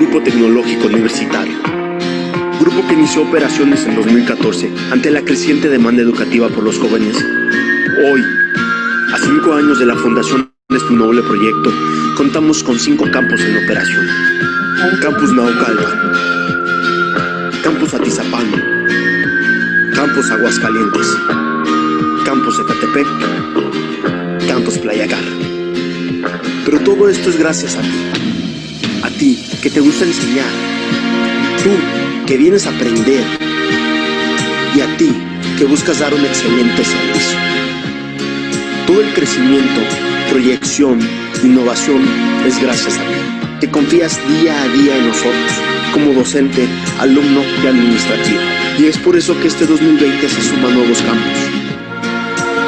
Grupo Tecnológico Universitario. Grupo que inició operaciones en 2014 ante la creciente demanda educativa por los jóvenes. Hoy, a 5 años de la fundación de este noble proyecto, contamos con 5 campus en operación. Campus Naucalpan, Campus Atizapán, Campus Aguascalientes, Campus Ecatepec, Campus Playagar. Pero todo esto es gracias a ti que te gusta enseñar, tú que vienes a aprender y a ti que buscas dar un excelente servicio. Todo el crecimiento, proyección, innovación es gracias a ti, que confías día a día en nosotros, como docente, alumno y administrativo. Y es por eso que este 2020 se suman nuevos campus.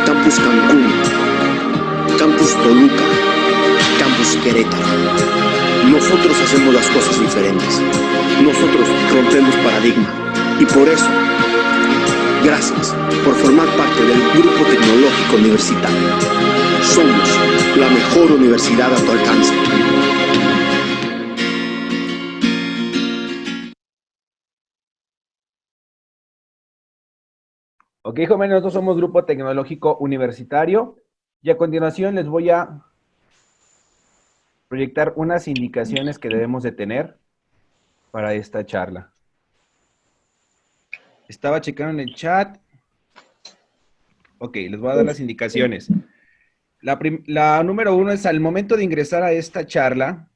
Campus Cancún, Campus Toluca, Campus Querétaro. Nosotros hacemos las cosas diferentes. Nosotros rompemos paradigma. Y por eso, gracias por formar parte del Grupo Tecnológico Universitario. Somos la mejor universidad a tu alcance. Ok, jóvenes, nosotros somos Grupo Tecnológico Universitario y a continuación les voy a proyectar unas indicaciones que debemos de tener para esta charla. Estaba checando en el chat. Ok, les voy a dar las indicaciones. La número 1 es: al momento de ingresar a esta charla,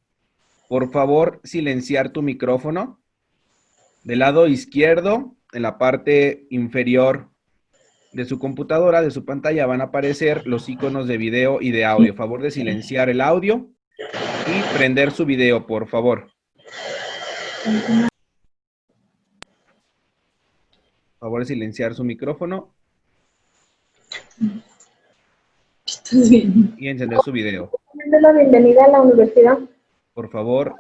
por favor, silenciar tu micrófono. Del lado izquierdo, en la parte inferior de su computadora, de su pantalla, van a aparecer los iconos de video y de audio. Favor de silenciar el audio y prender su video, por favor. Favor de silenciar su micrófono y encender su video. La bienvenida a la universidad. Por favor.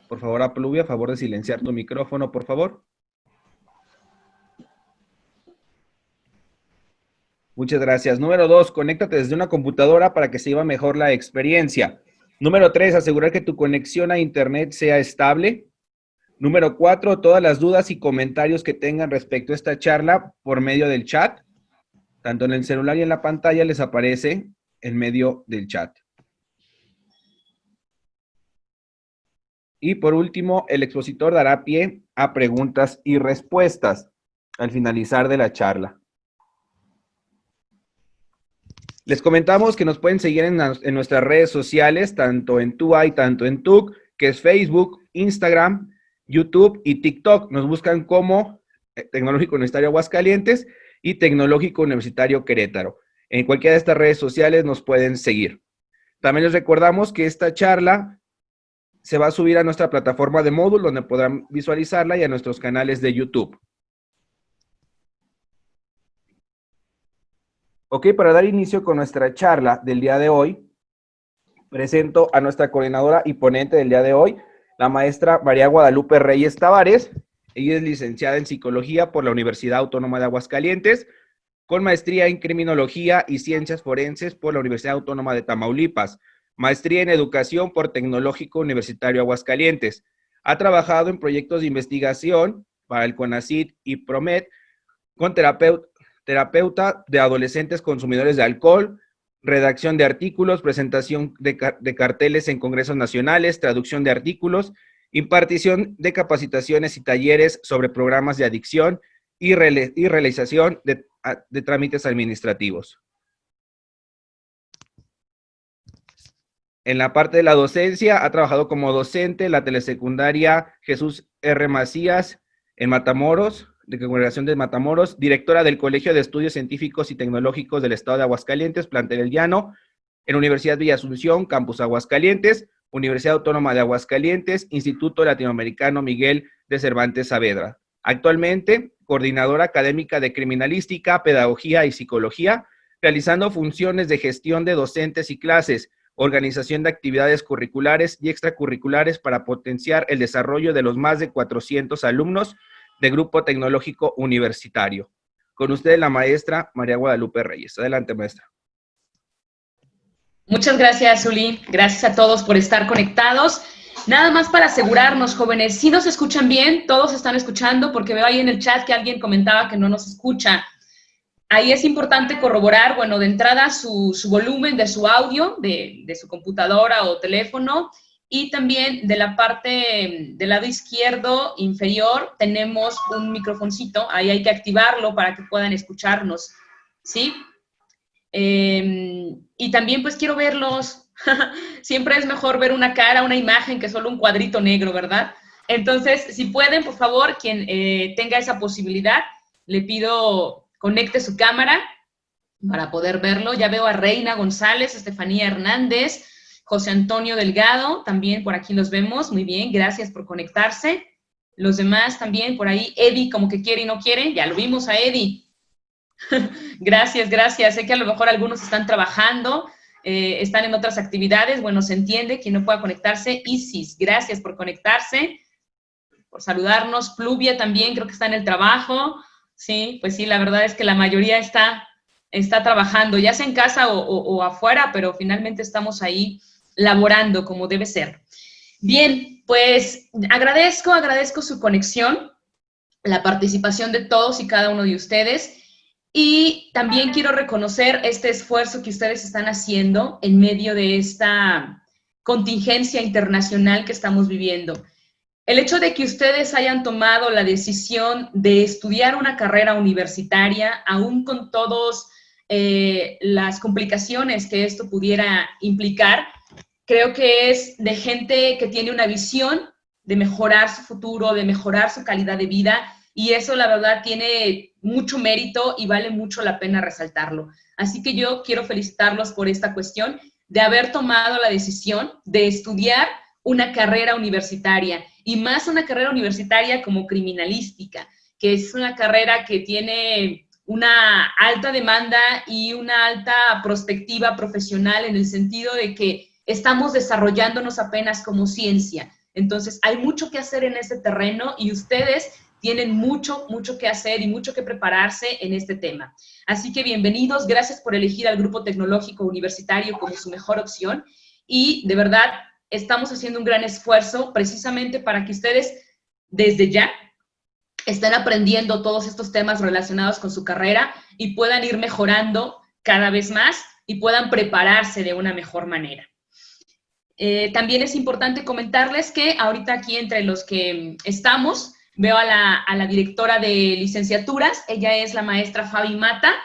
Por favor, a Pluvia, favor de silenciar tu micrófono, por favor. Muchas gracias. Número 2, conéctate desde una computadora para que se lleve mejor la experiencia. Número 3, asegurar que tu conexión a internet sea estable. Número 4, todas las dudas y comentarios que tengan respecto a esta charla por medio del chat. Tanto en el celular y en la pantalla les aparece en medio del chat. Y por último, el expositor dará pie a preguntas y respuestas al finalizar de la charla. Les comentamos que nos pueden seguir en nuestras redes sociales, tanto en TUAY, tanto en TUC, que es Facebook, Instagram, YouTube y TikTok. Nos buscan como Tecnológico Universitario Aguascalientes y Tecnológico Universitario Querétaro. En cualquiera de estas redes sociales nos pueden seguir. También les recordamos que esta charla se va a subir a nuestra plataforma de Moodle, donde podrán visualizarla, y a nuestros canales de YouTube. Ok, para dar inicio con nuestra charla del día de hoy, presento a nuestra coordinadora y ponente del día de hoy, la maestra María Guadalupe Reyes Tavares. Ella es licenciada en Psicología por la Universidad Autónoma de Aguascalientes, con maestría en Criminología y Ciencias Forenses por la Universidad Autónoma de Tamaulipas, maestría en Educación por Tecnológico Universitario Aguascalientes. Ha trabajado en proyectos de investigación para el CONACYT y PROMED, con terapeuta de adolescentes consumidores de alcohol, redacción de artículos, presentación de carteles en congresos nacionales, traducción de artículos, impartición de capacitaciones y talleres sobre programas de adicción y realización de trámites administrativos. En la parte de la docencia, ha trabajado como docente en la telesecundaria Jesús R. Macías en Matamoros, de Congregación de Matamoros, directora del Colegio de Estudios Científicos y Tecnológicos del Estado de Aguascalientes, plantel El Llano, en Universidad Villa Asunción, Campus Aguascalientes, Universidad Autónoma de Aguascalientes, Instituto Latinoamericano Miguel de Cervantes Saavedra. Actualmente, coordinadora académica de Criminalística, Pedagogía y Psicología, realizando funciones de gestión de docentes y clases, organización de actividades curriculares y extracurriculares para potenciar el desarrollo de los más de 400 alumnos de Grupo Tecnológico Universitario. Con ustedes la maestra María Guadalupe Reyes. Adelante, maestra. Muchas gracias, Zuli. Gracias a todos por estar conectados. Nada más para asegurarnos, jóvenes, si nos escuchan bien, todos están escuchando, porque veo ahí en el chat que alguien comentaba que no nos escucha. Ahí es importante corroborar, bueno, de entrada su volumen de su audio, de su computadora o teléfono, y también de la parte del lado izquierdo inferior tenemos un microfoncito, ahí hay que activarlo para que puedan escucharnos, ¿sí? Y también pues quiero verlos. Siempre es mejor ver una cara, una imagen, que solo un cuadrito negro, ¿verdad? Entonces, si pueden, por favor, quien tenga esa posibilidad, le pido conecte su cámara para poder verlo. Ya veo a Reina González, Estefanía Hernández, José Antonio Delgado, también por aquí los vemos. Muy bien, gracias por conectarse. Los demás también, por ahí, Eddie como que quiere y no quiere, ya lo vimos a Eddie. Gracias, gracias. Sé que a lo mejor algunos están trabajando, están en otras actividades. Bueno, se entiende, quien no pueda conectarse. Isis, gracias por conectarse, por saludarnos. Pluvia también, creo que está en el trabajo. Sí, pues sí, la verdad es que la mayoría está trabajando, ya sea en casa o afuera, pero finalmente estamos ahí laborando como debe ser. Bien, pues agradezco su conexión, la participación de todos y cada uno de ustedes. Y también quiero reconocer este esfuerzo que ustedes están haciendo en medio de esta contingencia internacional que estamos viviendo. El hecho de que ustedes hayan tomado la decisión de estudiar una carrera universitaria, aún con todas las complicaciones que esto pudiera implicar, creo que es de gente que tiene una visión de mejorar su futuro, de mejorar su calidad de vida, y eso la verdad tiene mucho mérito y vale mucho la pena resaltarlo. Así que yo quiero felicitarlos por esta cuestión de haber tomado la decisión de estudiar una carrera universitaria, y más una carrera universitaria como criminalística, que es una carrera que tiene una alta demanda y una alta perspectiva profesional, en el sentido de que estamos desarrollándonos apenas como ciencia. Entonces, hay mucho que hacer en este terreno y ustedes tienen mucho que hacer y mucho que prepararse en este tema. Así que bienvenidos, gracias por elegir al Grupo Tecnológico Universitario como su mejor opción, y de verdad estamos haciendo un gran esfuerzo precisamente para que ustedes desde ya estén aprendiendo todos estos temas relacionados con su carrera y puedan ir mejorando cada vez más y puedan prepararse de una mejor manera. También es importante comentarles que ahorita aquí entre los que estamos, veo a la directora de licenciaturas, ella es la maestra Fabi Mata.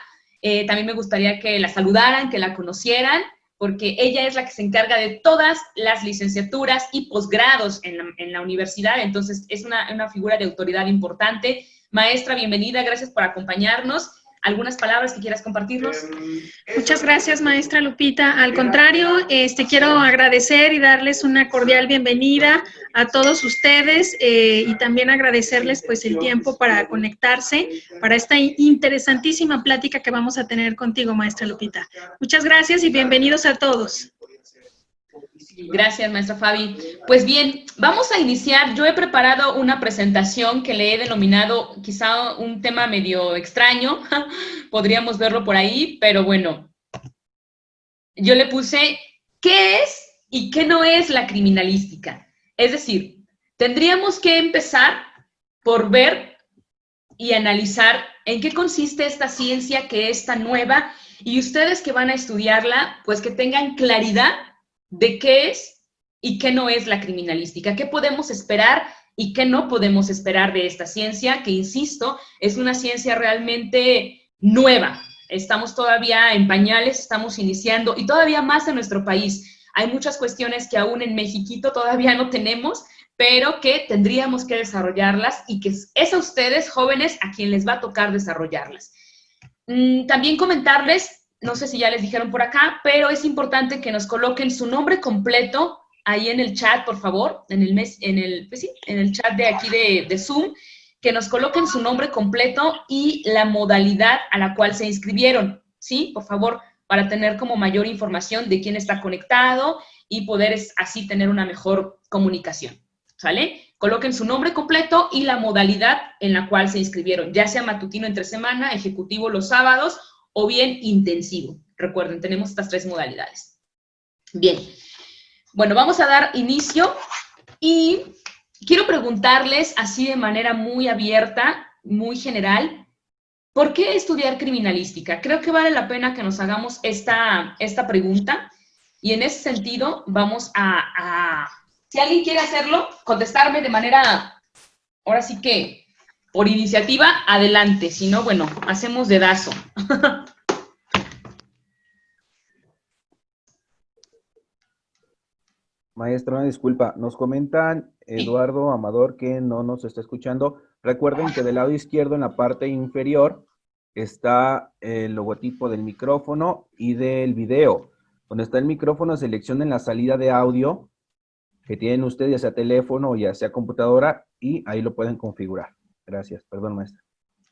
También me gustaría que la saludaran, que la conocieran, porque ella es la que se encarga de todas las licenciaturas y posgrados en la universidad, entonces es una figura de autoridad importante. Maestra, bienvenida, gracias por acompañarnos. ¿Algunas palabras que quieras compartirnos? Muchas gracias, maestra Lupita. Al contrario, quiero agradecer y darles una cordial bienvenida a todos ustedes, y también agradecerles pues el tiempo para conectarse para esta interesantísima plática que vamos a tener contigo, maestra Lupita. Muchas gracias y bienvenidos a todos. Gracias, maestra Fabi. Pues bien, vamos a iniciar. Yo he preparado una presentación que le he denominado quizá un tema medio extraño, podríamos verlo por ahí, pero bueno, yo le puse ¿qué es y qué no es la criminalística? Es decir, tendríamos que empezar por ver y analizar en qué consiste esta ciencia que es tan nueva, y ustedes que van a estudiarla, pues que tengan claridad de qué es y qué no es la criminalística, qué podemos esperar y qué no podemos esperar de esta ciencia, que insisto, es una ciencia realmente nueva. Estamos todavía en pañales, estamos iniciando, y todavía más en nuestro país. Hay muchas cuestiones que aún en Mexiquito todavía no tenemos, pero que tendríamos que desarrollarlas, y que es a ustedes, jóvenes, a quien les va a tocar desarrollarlas. También comentarles, no sé si ya les dijeron por acá, pero es importante que nos coloquen su nombre completo ahí en el chat, por favor, en el chat de aquí de Zoom, que nos coloquen su nombre completo y la modalidad a la cual se inscribieron, ¿sí? Por favor, para tener como mayor información de quién está conectado y poder así tener una mejor comunicación, ¿sale? Coloquen su nombre completo y la modalidad en la cual se inscribieron, ya sea matutino entre semana, ejecutivo los sábados o bien intensivo. Recuerden, tenemos estas 3 modalidades. Bien, bueno, vamos a dar inicio y quiero preguntarles así de manera muy abierta, muy general, ¿por qué estudiar criminalística? Creo que vale la pena que nos hagamos esta pregunta y en ese sentido vamos si alguien quiere hacerlo, contestarme de manera, ahora sí que por iniciativa, adelante, si no, bueno, hacemos dedazo. Maestra, una disculpa, nos comentan Eduardo Amador que no nos está escuchando. Recuerden que del lado izquierdo en la parte inferior está el logotipo del micrófono y del video. Donde está el micrófono, seleccionen la salida de audio que tienen ustedes, ya sea teléfono o ya sea computadora, y ahí lo pueden configurar. Gracias, perdón, maestra.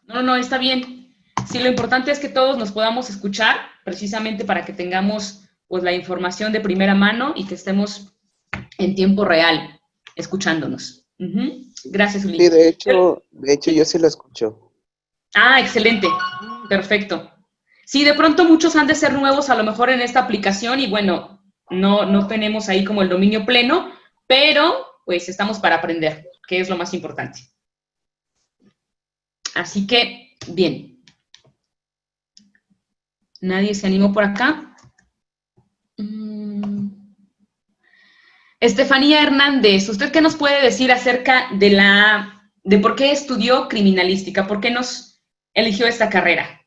No, está bien. Sí, lo importante es que todos nos podamos escuchar, precisamente para que tengamos pues la información de primera mano y que estemos en tiempo real escuchándonos. Gracias, Ulises. Sí, de hecho yo sí lo escucho. Ah, excelente. Perfecto. Sí, de pronto muchos han de ser nuevos a lo mejor en esta aplicación y bueno, no tenemos ahí como el dominio pleno, pero pues estamos para aprender, que es lo más importante. Así que, bien. ¿Nadie se animó por acá? Estefanía Hernández, ¿usted qué nos puede decir acerca de por qué estudió criminalística? ¿Por qué nos eligió esta carrera?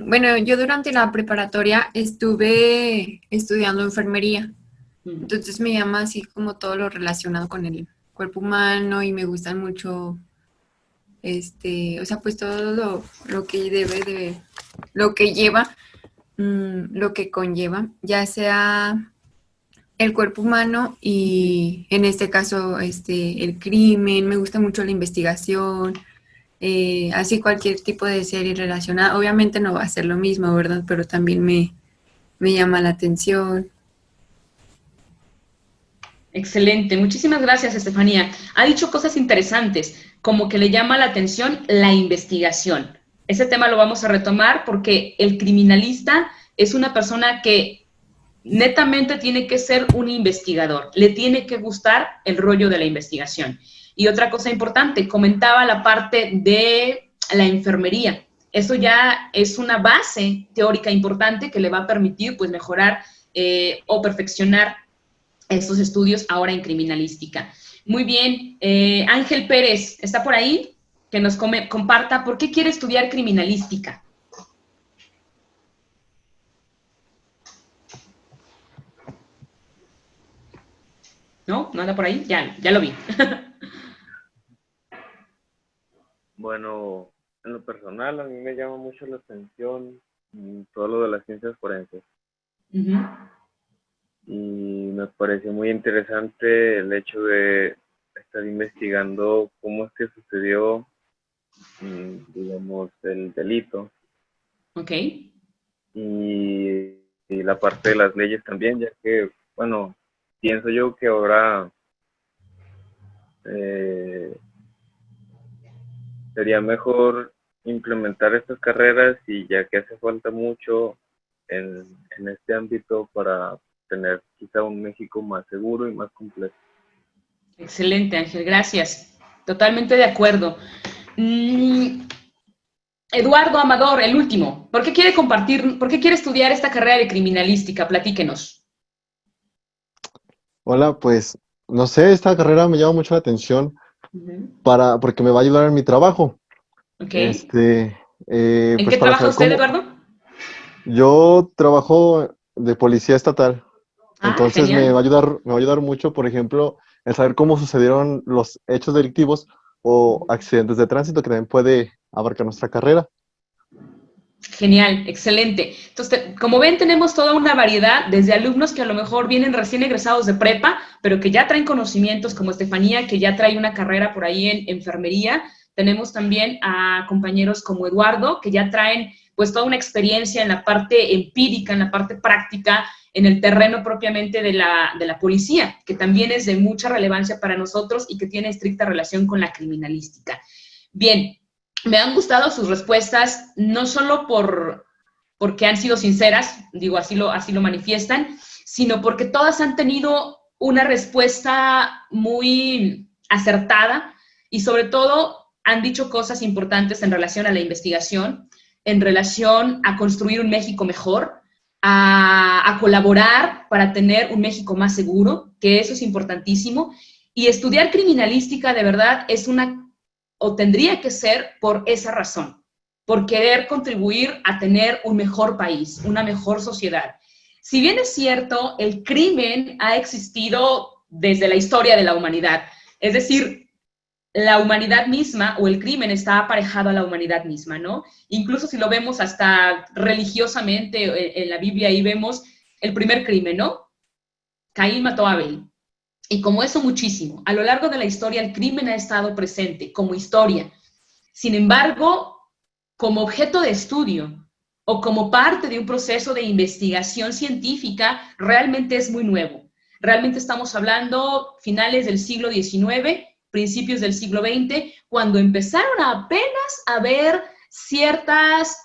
Bueno, yo durante la preparatoria estuve estudiando enfermería. Entonces me llama así como todo lo relacionado con el cuerpo humano y me gustan mucho, o sea, pues todo lo que debe de, lo que lleva, lo que conlleva, ya sea el cuerpo humano y en este caso el crimen. Me gusta mucho la investigación, así cualquier tipo de serie relacionada. Obviamente no va a ser lo mismo, ¿verdad? Pero también me llama la atención. Excelente, muchísimas gracias, Estefanía. Ha dicho cosas interesantes, como que le llama la atención la investigación. Ese tema lo vamos a retomar porque el criminalista es una persona que netamente tiene que ser un investigador, le tiene que gustar el rollo de la investigación. Y otra cosa importante, comentaba la parte de la enfermería. Eso ya es una base teórica importante que le va a permitir pues mejorar o perfeccionar estos estudios ahora en criminalística. Muy bien, Ángel Pérez, ¿está por ahí? Que nos comparta por qué quiere estudiar criminalística. ¿No? ¿No anda por ahí? Ya lo vi. Bueno, en lo personal a mí me llama mucho la atención todo lo de las ciencias forenses. Y me pareció muy interesante el hecho de estar investigando cómo es que sucedió, digamos, el delito. Ok. Y la parte de las leyes también, ya que, bueno, pienso yo que ahora sería mejor implementar estas carreras y ya que hace falta mucho en este ámbito para tener quizá un México más seguro y más completo. Excelente, Ángel, gracias. Totalmente de acuerdo. Eduardo Amador, el último. ¿Por qué quiere estudiar esta carrera de criminalística? Platíquenos. Hola, pues, no sé, esta carrera me llama mucho la atención porque me va a ayudar en mi trabajo. Ok. ¿En pues qué para trabaja usted, Eduardo? Yo trabajo de policía estatal. Entonces genial. me va a ayudar mucho, por ejemplo, en saber cómo sucedieron los hechos delictivos o accidentes de tránsito, que también puede abarcar nuestra carrera. Genial, excelente. Entonces, como ven, tenemos toda una variedad, desde alumnos que a lo mejor vienen recién egresados de prepa, pero que ya traen conocimientos, como Estefanía, que ya trae una carrera por ahí en enfermería. Tenemos también a compañeros como Eduardo, que ya traen pues toda una experiencia en la parte empírica, en la parte práctica, en el terreno propiamente de la policía, que también es de mucha relevancia para nosotros y que tiene estricta relación con la criminalística. Bien, me han gustado sus respuestas, no solo por porque han sido sinceras, digo, así lo manifiestan, sino porque todas han tenido una respuesta muy acertada y sobre todo han dicho cosas importantes en relación a la investigación, en relación a construir un México mejor, a colaborar para tener un México más seguro, que eso es importantísimo. Y estudiar criminalística de verdad es o tendría que ser por esa razón, por querer contribuir a tener un mejor país, una mejor sociedad. Si bien es cierto, el crimen ha existido desde la historia de la humanidad, es decir, la humanidad misma o el crimen está aparejado a la humanidad misma, ¿no? Incluso si lo vemos hasta religiosamente en la Biblia, ahí vemos el primer crimen, ¿no? Caín mató a Abel. Y como eso muchísimo, a lo largo de la historia el crimen ha estado presente como historia. Sin embargo, como objeto de estudio o como parte de un proceso de investigación científica, realmente es muy nuevo. Realmente estamos hablando finales del siglo XIX, principios del siglo XX, cuando empezaron apenas a ver ciertos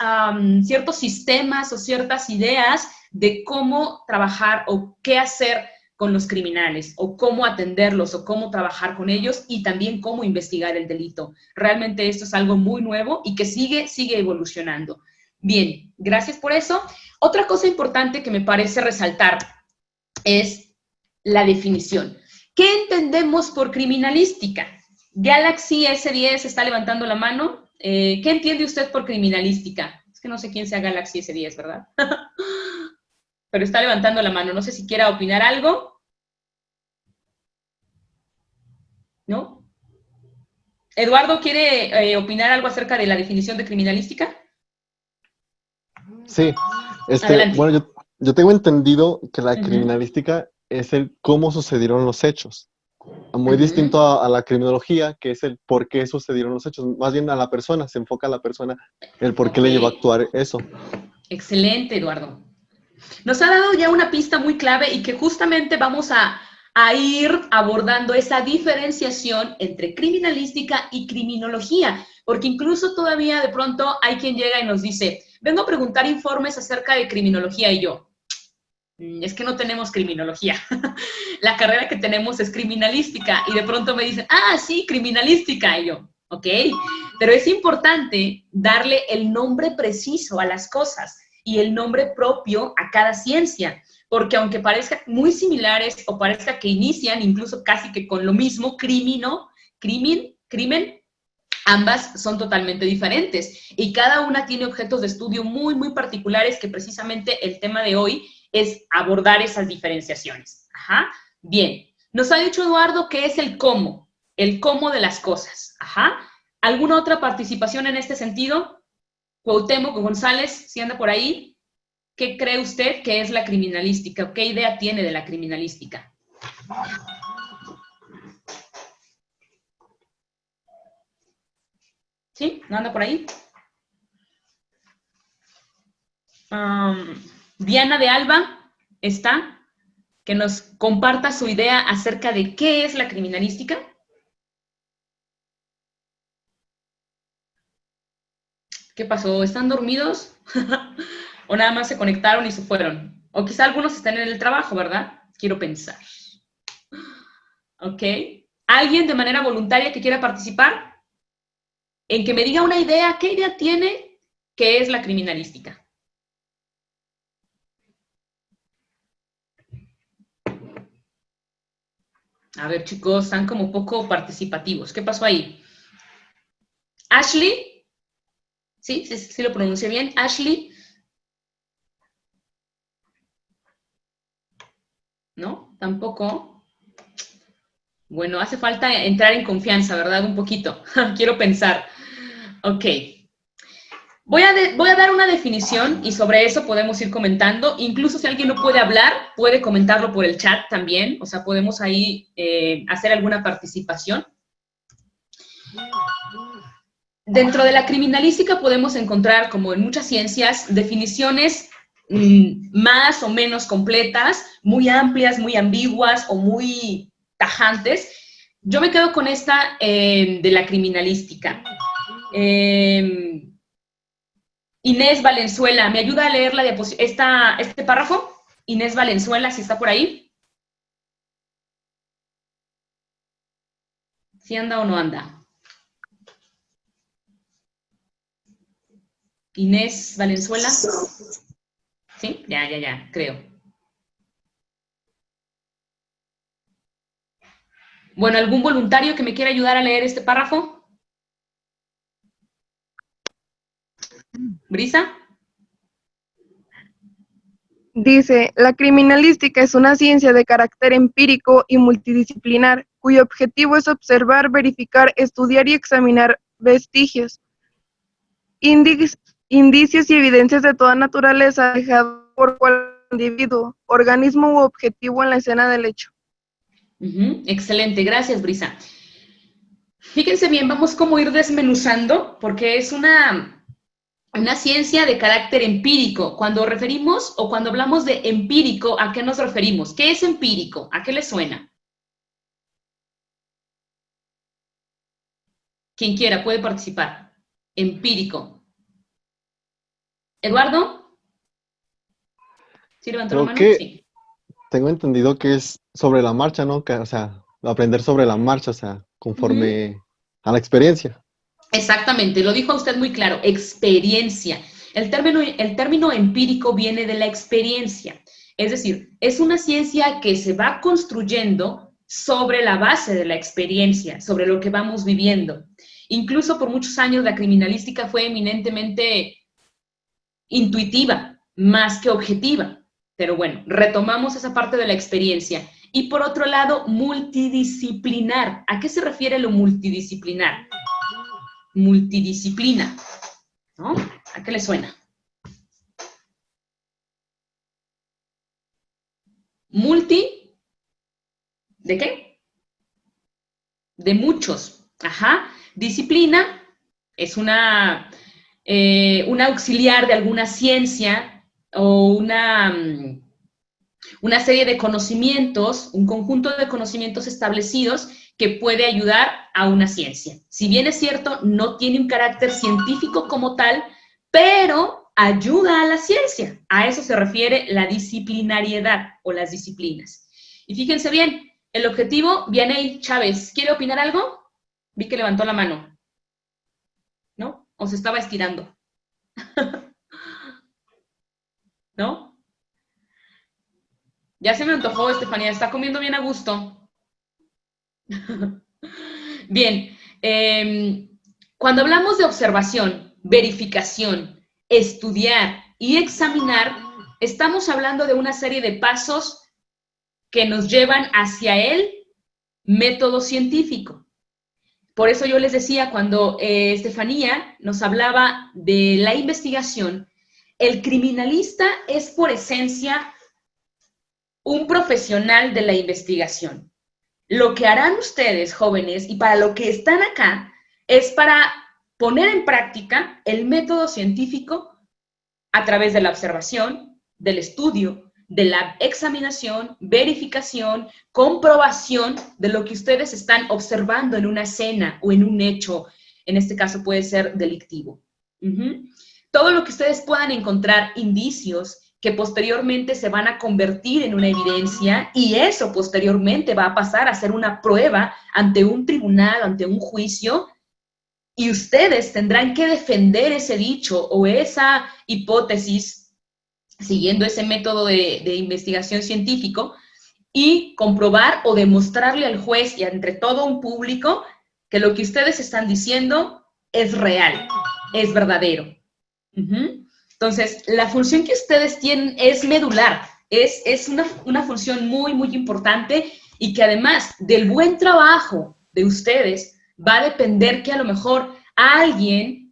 sistemas o ciertas ideas de cómo trabajar o qué hacer con los criminales, o cómo atenderlos, o cómo trabajar con ellos, y también cómo investigar el delito. Realmente esto es algo muy nuevo y que sigue evolucionando. Bien, gracias por eso. Otra cosa importante que me parece resaltar es la definición. ¿Qué entendemos por criminalística? Galaxy S10 está levantando la mano. ¿Qué entiende usted por criminalística? Es que no sé quién sea Galaxy S10, ¿verdad? Pero está levantando la mano. No sé si quiera opinar algo. ¿No? ¿Eduardo quiere opinar algo acerca de la definición de criminalística? Sí. Adelante. Bueno, yo tengo entendido que la criminalística es el cómo sucedieron los hechos. Muy distinto a la criminología, que es el por qué sucedieron los hechos. Más bien a la persona, se enfoca a la persona, el por qué le llevó a actuar eso. Excelente, Eduardo. Nos ha dado ya una pista muy clave y que justamente vamos a ir abordando esa diferenciación entre criminalística y criminología, porque incluso todavía de pronto hay quien llega y nos dice, vengo a preguntar informes acerca de criminología, y yo, es que no tenemos criminología, la carrera que tenemos es criminalística, y de pronto me dicen, sí, criminalística, y yo, ok, pero es importante darle el nombre preciso a las cosas, y el nombre propio a cada ciencia, porque aunque parezcan muy similares o parezca que inician incluso casi que con lo mismo, crimen, ambas son totalmente diferentes y cada una tiene objetos de estudio muy, muy particulares que precisamente el tema de hoy es abordar esas diferenciaciones. Ajá. Bien, nos ha dicho Eduardo que es el cómo de las cosas. Ajá. ¿Alguna otra participación en este sentido? Cuauhtémoc González, si anda por ahí, ¿qué cree usted que es la criminalística? ¿Qué idea tiene de la criminalística? ¿Sí? ¿No anda por ahí? Diana de Alba está, que nos comparta su idea acerca de qué es la criminalística. ¿Qué pasó? ¿Están dormidos? ¿O nada más se conectaron y se fueron? O quizá algunos están en el trabajo, ¿verdad? Quiero pensar. ¿Ok? ¿Alguien de manera voluntaria que quiera participar? En que me diga una idea, ¿qué idea tiene que es la criminalística? A ver, chicos, están como poco participativos. ¿Qué pasó ahí? ¿Ashley? Sí, lo pronuncié bien. ¿Ashley? ¿No? ¿Tampoco? Bueno, hace falta entrar en confianza, ¿verdad? Un poquito. Quiero pensar. Ok. Voy a dar una definición y sobre eso podemos ir comentando. Incluso si alguien no puede hablar, puede comentarlo por el chat también. O sea, podemos ahí hacer alguna participación. Dentro de la criminalística podemos encontrar, como en muchas ciencias, definiciones más o menos completas, muy amplias, muy ambiguas o muy tajantes. Yo me quedo con esta de la criminalística. Inés Valenzuela, ¿me ayuda a leer este párrafo? Inés Valenzuela, si está por ahí. ¿Sí anda o no anda? Inés Valenzuela. ¿Sí? Ya, creo. Bueno, ¿algún voluntario que me quiera ayudar a leer este párrafo? ¿Brisa? Dice, la criminalística es una ciencia de carácter empírico y multidisciplinar, cuyo objetivo es observar, verificar, estudiar y examinar vestigios, indicios y evidencias de toda naturaleza dejados por cualquier individuo, organismo u objetivo en la escena del hecho. Excelente, gracias, Brisa. Fíjense bien, vamos como ir desmenuzando, porque es una ciencia de carácter empírico. Cuando referimos o cuando hablamos de empírico, ¿a qué nos referimos? ¿Qué es empírico? ¿A qué le suena? Quien quiera puede participar. Empírico. ¿Eduardo? ¿Sí levantó la mano? Sí. Tengo entendido que es sobre la marcha, ¿no? O sea, aprender sobre la marcha, o sea, conforme a la experiencia. Exactamente, lo dijo usted muy claro, experiencia. El término empírico viene de la experiencia, es decir, es una ciencia que se va construyendo sobre la base de la experiencia, sobre lo que vamos viviendo. Incluso por muchos años la criminalística fue eminentemente intuitiva, más que objetiva. Pero bueno, retomamos esa parte de la experiencia. Y por otro lado, multidisciplinar. ¿A qué se refiere lo multidisciplinar? Multidisciplina, ¿no? ¿A qué le suena? Multi, ¿de qué? De muchos, ajá. Disciplina es un auxiliar de alguna ciencia o una serie de conocimientos, un conjunto de conocimientos establecidos que puede ayudar a una ciencia. Si bien es cierto, no tiene un carácter científico como tal, pero ayuda a la ciencia. A eso se refiere la disciplinariedad o las disciplinas. Y fíjense bien, el objetivo, Vianey Chávez, ¿quiere opinar algo? Vi que levantó la mano. ¿No? ¿O se estaba estirando? ¿No? Ya se me antojó, Estefanía, está comiendo bien a gusto. Bien, cuando hablamos de observación, verificación, estudiar y examinar, estamos hablando de una serie de pasos que nos llevan hacia el método científico. Por eso yo les decía, cuando Estefanía nos hablaba de la investigación, el criminalista es por esencia un profesional de la investigación. Lo que harán ustedes, jóvenes, y para lo que están acá, es para poner en práctica el método científico a través de la observación, del estudio, de la examinación, verificación, comprobación de lo que ustedes están observando en una escena o en un hecho, en este caso puede ser delictivo. Todo lo que ustedes puedan encontrar indicios que posteriormente se van a convertir en una evidencia y eso posteriormente va a pasar a ser una prueba ante un tribunal, ante un juicio, y ustedes tendrán que defender ese dicho o esa hipótesis siguiendo ese método de investigación científico y comprobar o demostrarle al juez y entre todo un público que lo que ustedes están diciendo es real, es verdadero. Entonces, la función que ustedes tienen es medular, es una función muy, muy importante y que además del buen trabajo de ustedes va a depender que a lo mejor alguien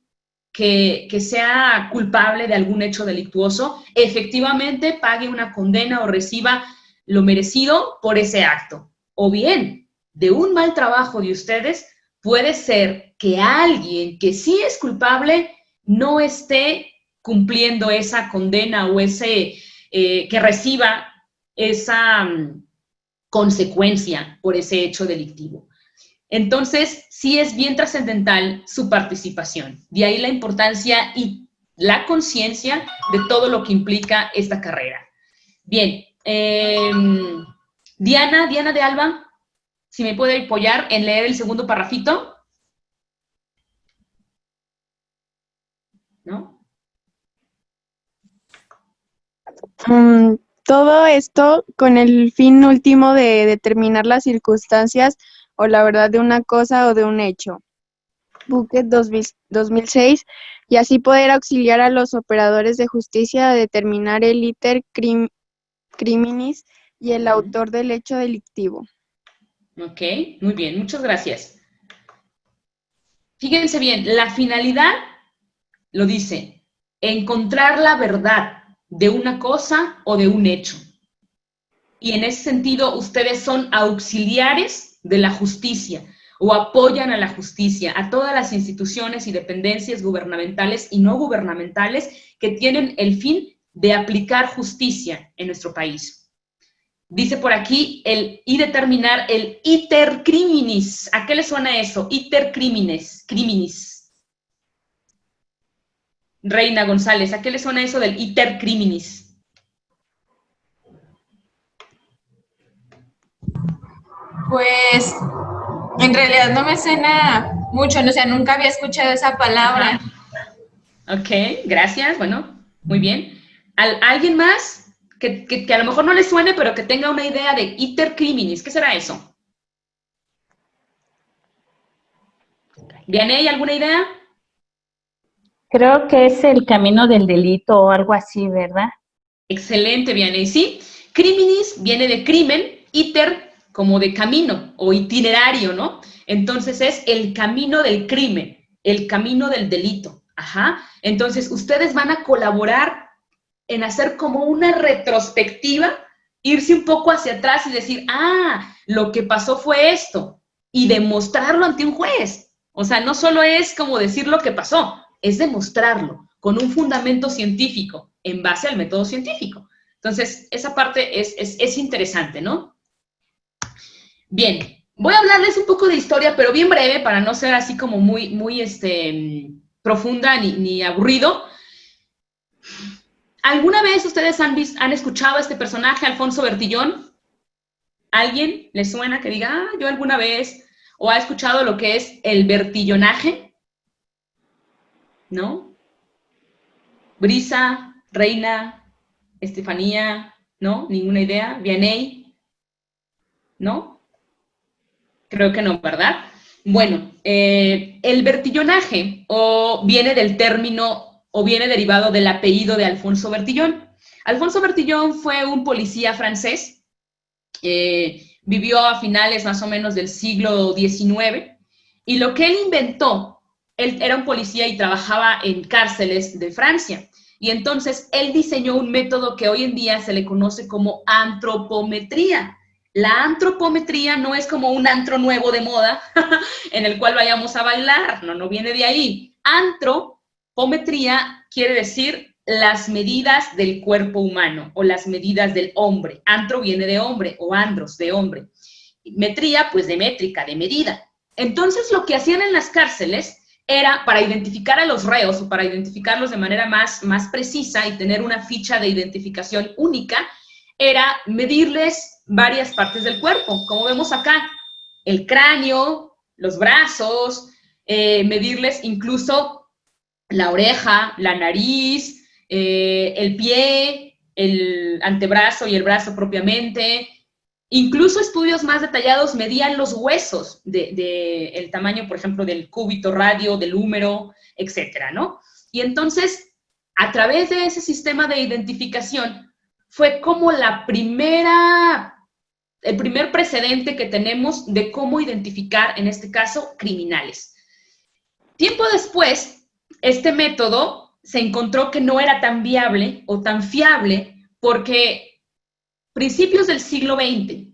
que sea culpable de algún hecho delictuoso efectivamente pague una condena o reciba lo merecido por ese acto. O bien, de un mal trabajo de ustedes puede ser que alguien que sí es culpable no esté cumpliendo esa condena o que reciba esa consecuencia por ese hecho delictivo. Entonces, sí es bien trascendental su participación. De ahí la importancia y la conciencia de todo lo que implica esta carrera. Bien, Diana de Alba, si me puede apoyar en leer el segundo parrafito. ¿No? Todo esto con el fin último de determinar las circunstancias o la verdad de una cosa o de un hecho. Bucket 2006, y así poder auxiliar a los operadores de justicia a determinar el iter criminis y el autor del hecho delictivo. Ok, muy bien, muchas gracias. Fíjense bien, la finalidad, lo dice, encontrar la verdad de una cosa o de un hecho. Y en ese sentido, ustedes son auxiliares de la justicia o apoyan a la justicia, a todas las instituciones y dependencias gubernamentales y no gubernamentales que tienen el fin de aplicar justicia en nuestro país. Dice por aquí y determinar el iter criminis. ¿A qué le suena eso? Iter criminis. Reina González, ¿a qué le suena eso del iter criminis? Pues en realidad no me suena mucho, o sea, nunca había escuchado esa palabra. Ajá. Ok, gracias, bueno, muy bien. ¿Alguien más que a lo mejor no le suene, pero que tenga una idea de iter criminis? ¿Qué será eso? ¿Vianey, alguna idea? Creo que es el camino del delito o algo así, ¿verdad? Excelente, Vianey, sí. Criminis viene de crimen, iter como de camino o itinerario, ¿no? Entonces es el camino del crimen, el camino del delito. Ajá. Entonces ustedes van a colaborar en hacer como una retrospectiva, irse un poco hacia atrás y decir, lo que pasó fue esto, y demostrarlo ante un juez. O sea, no solo es como decir lo que pasó, es demostrarlo con un fundamento científico, en base al método científico. Entonces, esa parte es interesante, ¿no? Bien, voy a hablarles un poco de historia, pero bien breve, para no ser así como muy profunda ni aburrido. ¿Alguna vez ustedes han escuchado a este personaje, Alfonso Bertillón? ¿Alguien le suena que diga, yo alguna vez, o ha escuchado lo que es el bertillonaje? ¿No? Brisa, Reina, Estefanía, ¿no? ¿Ninguna idea? ¿Vianey? ¿No? Creo que no, ¿verdad? Bueno, el bertillonaje viene del término o viene derivado del apellido de Alfonso Bertillón. Alfonso Bertillón fue un policía francés, vivió a finales más o menos del siglo XIX, y lo que él inventó, él era un policía y trabajaba en cárceles de Francia, y entonces él diseñó un método que hoy en día se le conoce como antropometría. La antropometría no es como un antro nuevo de moda en el cual vayamos a bailar, no viene de ahí. Antropometría quiere decir las medidas del cuerpo humano o las medidas del hombre. Antro viene de hombre o andros, de hombre. Metría, pues de métrica, de medida. Entonces lo que hacían en las cárceles era, para identificar a los reos o para identificarlos de manera más precisa y tener una ficha de identificación única, era medirles varias partes del cuerpo, como vemos acá, el cráneo, los brazos, medirles incluso la oreja, la nariz, el pie, el antebrazo y el brazo propiamente. Incluso estudios más detallados medían los huesos el tamaño, por ejemplo, del cúbito radio, del húmero, etcétera, ¿no? Y entonces, a través de ese sistema de identificación, fue como el primer precedente que tenemos de cómo identificar, en este caso, criminales. Tiempo después, este método se encontró que no era tan viable o tan fiable porque principios del siglo XX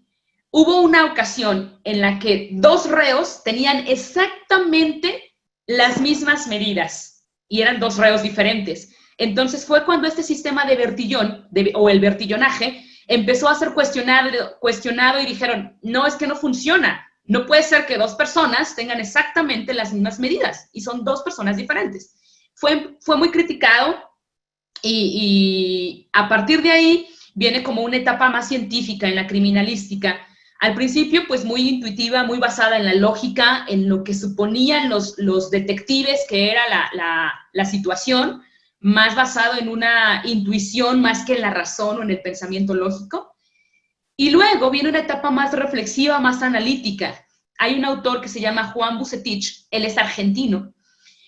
hubo una ocasión en la que dos reos tenían exactamente las mismas medidas y eran dos reos diferentes. Entonces fue cuando este sistema de Bertillón, o el bertillonaje, empezó a ser cuestionado y dijeron, no, es que no funciona. No puede ser que dos personas tengan exactamente las mismas medidas y son dos personas diferentes. fue muy criticado y a partir de ahí viene como una etapa más científica en la criminalística. Al principio, pues muy intuitiva, muy basada en la lógica, en lo que suponían los detectives que era la situación, más basado en una intuición más que en la razón o en el pensamiento lógico. Y luego viene una etapa más reflexiva, más analítica. Hay un autor que se llama Juan Bucetich, él es argentino,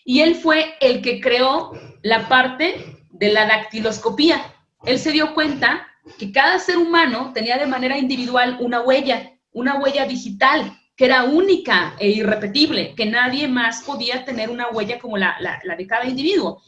y él fue el que creó la parte de la dactiloscopía. Él se dio cuenta que cada ser humano tenía de manera individual una huella digital, que era única e irrepetible, que nadie más podía tener una huella como la de cada individuo.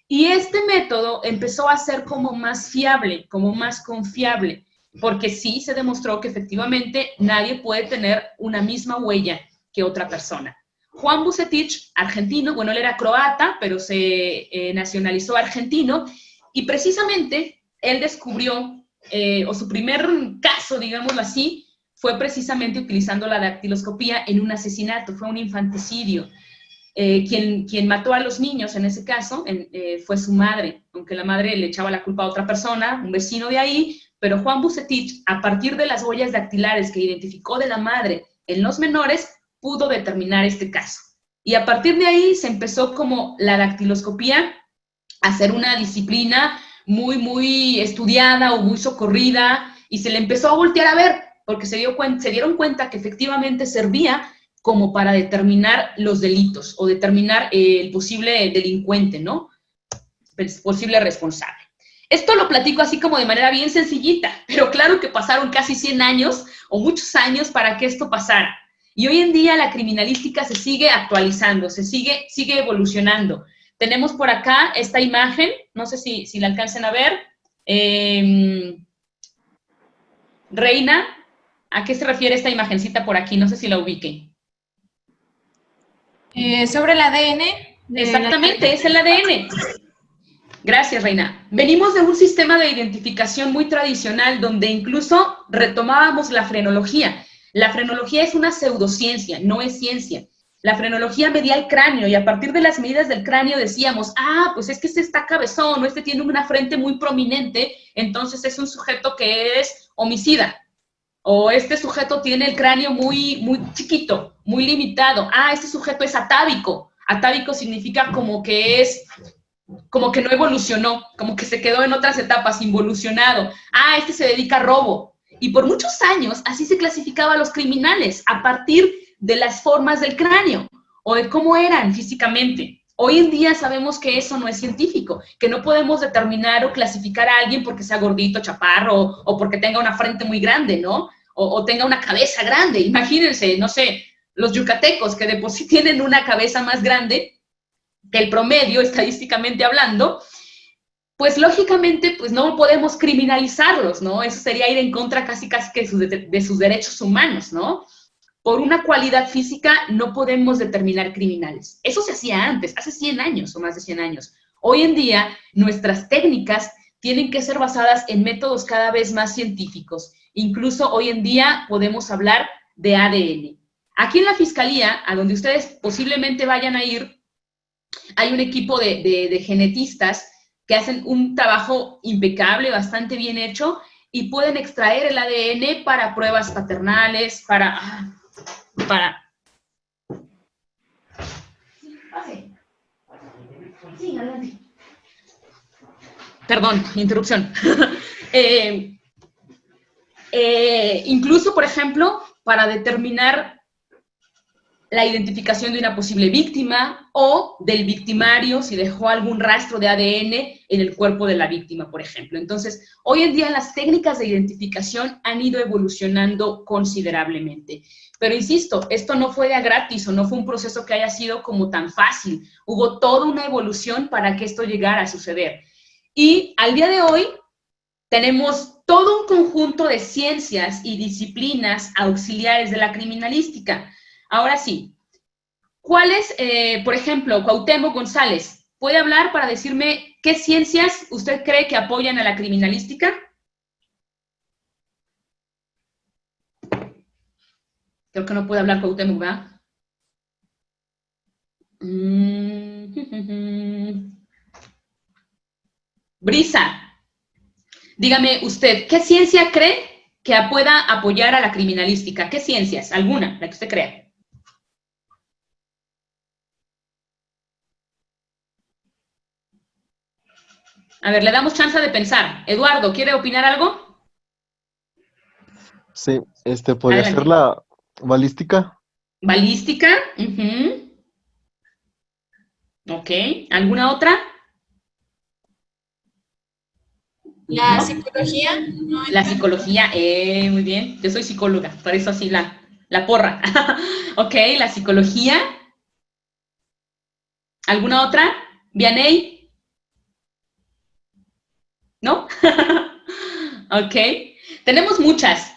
Y este método empezó a ser como más fiable, como más confiable, porque sí se demostró que efectivamente nadie puede tener una misma huella que otra persona. Juan Bucetich, argentino, bueno, él era croata, pero se nacionalizó argentino, y precisamente él descubrió, o su primer caso, digámoslo así, fue precisamente utilizando la dactiloscopía en un asesinato, fue un infanticidio. Quien mató a los niños en ese caso fue su madre, aunque la madre le echaba la culpa a otra persona, un vecino de ahí, pero Juan Bucetich, a partir de las huellas dactilares que identificó de la madre en los menores, pudo determinar este caso. Y a partir de ahí se empezó como la dactiloscopía a ser una disciplina muy, muy estudiada o muy socorrida, y se le empezó a voltear a ver, porque se dieron cuenta que efectivamente servía como para determinar los delitos o determinar el posible delincuente, ¿no? El posible responsable. Esto lo platico así como de manera bien sencillita, pero claro que pasaron casi 100 años o muchos años para que esto pasara. Y hoy en día la criminalística se sigue actualizando, sigue evolucionando. Tenemos por acá esta imagen, no sé si la alcancen a ver. Reina, ¿a qué se refiere esta imagencita por aquí? No sé si la ubiquen. Sobre el ADN. Exactamente, es el ADN. Gracias, Reina. Venimos de un sistema de identificación muy tradicional donde incluso retomábamos la frenología. La frenología es una pseudociencia, no es ciencia. La frenología medía el cráneo y a partir de las medidas del cráneo decíamos, pues es que este está cabezón o este tiene una frente muy prominente, entonces es un sujeto que es homicida. O este sujeto tiene el cráneo muy, muy chiquito, muy limitado. Este sujeto es atávico. Atávico significa como que no evolucionó, como que se quedó en otras etapas, involucionado. Este se dedica a robo. Y por muchos años así se clasificaba a los criminales, a partir de las formas del cráneo o de cómo eran físicamente. Hoy en día sabemos que eso no es científico, que no podemos determinar o clasificar a alguien porque sea gordito, chaparro, o porque tenga una frente muy grande, ¿no? O tenga una cabeza grande. Imagínense, no sé, los yucatecos que de por sí tienen una cabeza más grande que el promedio, estadísticamente hablando, pues lógicamente pues no podemos criminalizarlos, ¿no? Eso sería ir en contra casi que de sus derechos humanos, ¿no? Por una cualidad física no podemos determinar criminales. Eso se hacía antes, hace 100 años o más de 100 años. Hoy en día, nuestras técnicas tienen que ser basadas en métodos cada vez más científicos. Incluso hoy en día podemos hablar de ADN. Aquí en la Fiscalía, a donde ustedes posiblemente vayan a ir, hay un equipo de genetistas que hacen un trabajo impecable, bastante bien hecho, y pueden extraer el ADN para pruebas paternales, para... Sí, adelante. Perdón, interrupción. Incluso, por ejemplo, para determinar la identificación de una posible víctima o del victimario si dejó algún rastro de ADN en el cuerpo de la víctima, por ejemplo. Entonces, hoy en día las técnicas de identificación han ido evolucionando considerablemente. Pero insisto, esto no fue de a gratis o no fue un proceso que haya sido como tan fácil. Hubo toda una evolución para que esto llegara a suceder. Y al día de hoy tenemos todo un conjunto de ciencias y disciplinas auxiliares de la criminalística. Ahora sí, ¿cuáles, por ejemplo, Cuauhtémoc González, puede hablar para decirme qué ciencias usted cree que apoyan a la criminalística? Creo que no puede hablar Cuauhtémoc, ¿verdad? Brisa, dígame usted, ¿qué ciencia cree que pueda apoyar a la criminalística? ¿Qué ciencias? ¿Alguna? La que usted crea. A ver, le damos chance de pensar. Eduardo, ¿quiere opinar algo? Sí, podría Adelante. ser la balística. ¿Balística? Ok. ¿Alguna otra? La ¿No? psicología. La psicología, muy bien. Yo soy psicóloga, por eso así la porra. Ok, la psicología. ¿Alguna otra? ¿Vianey? ¿No? Ok. Tenemos muchas.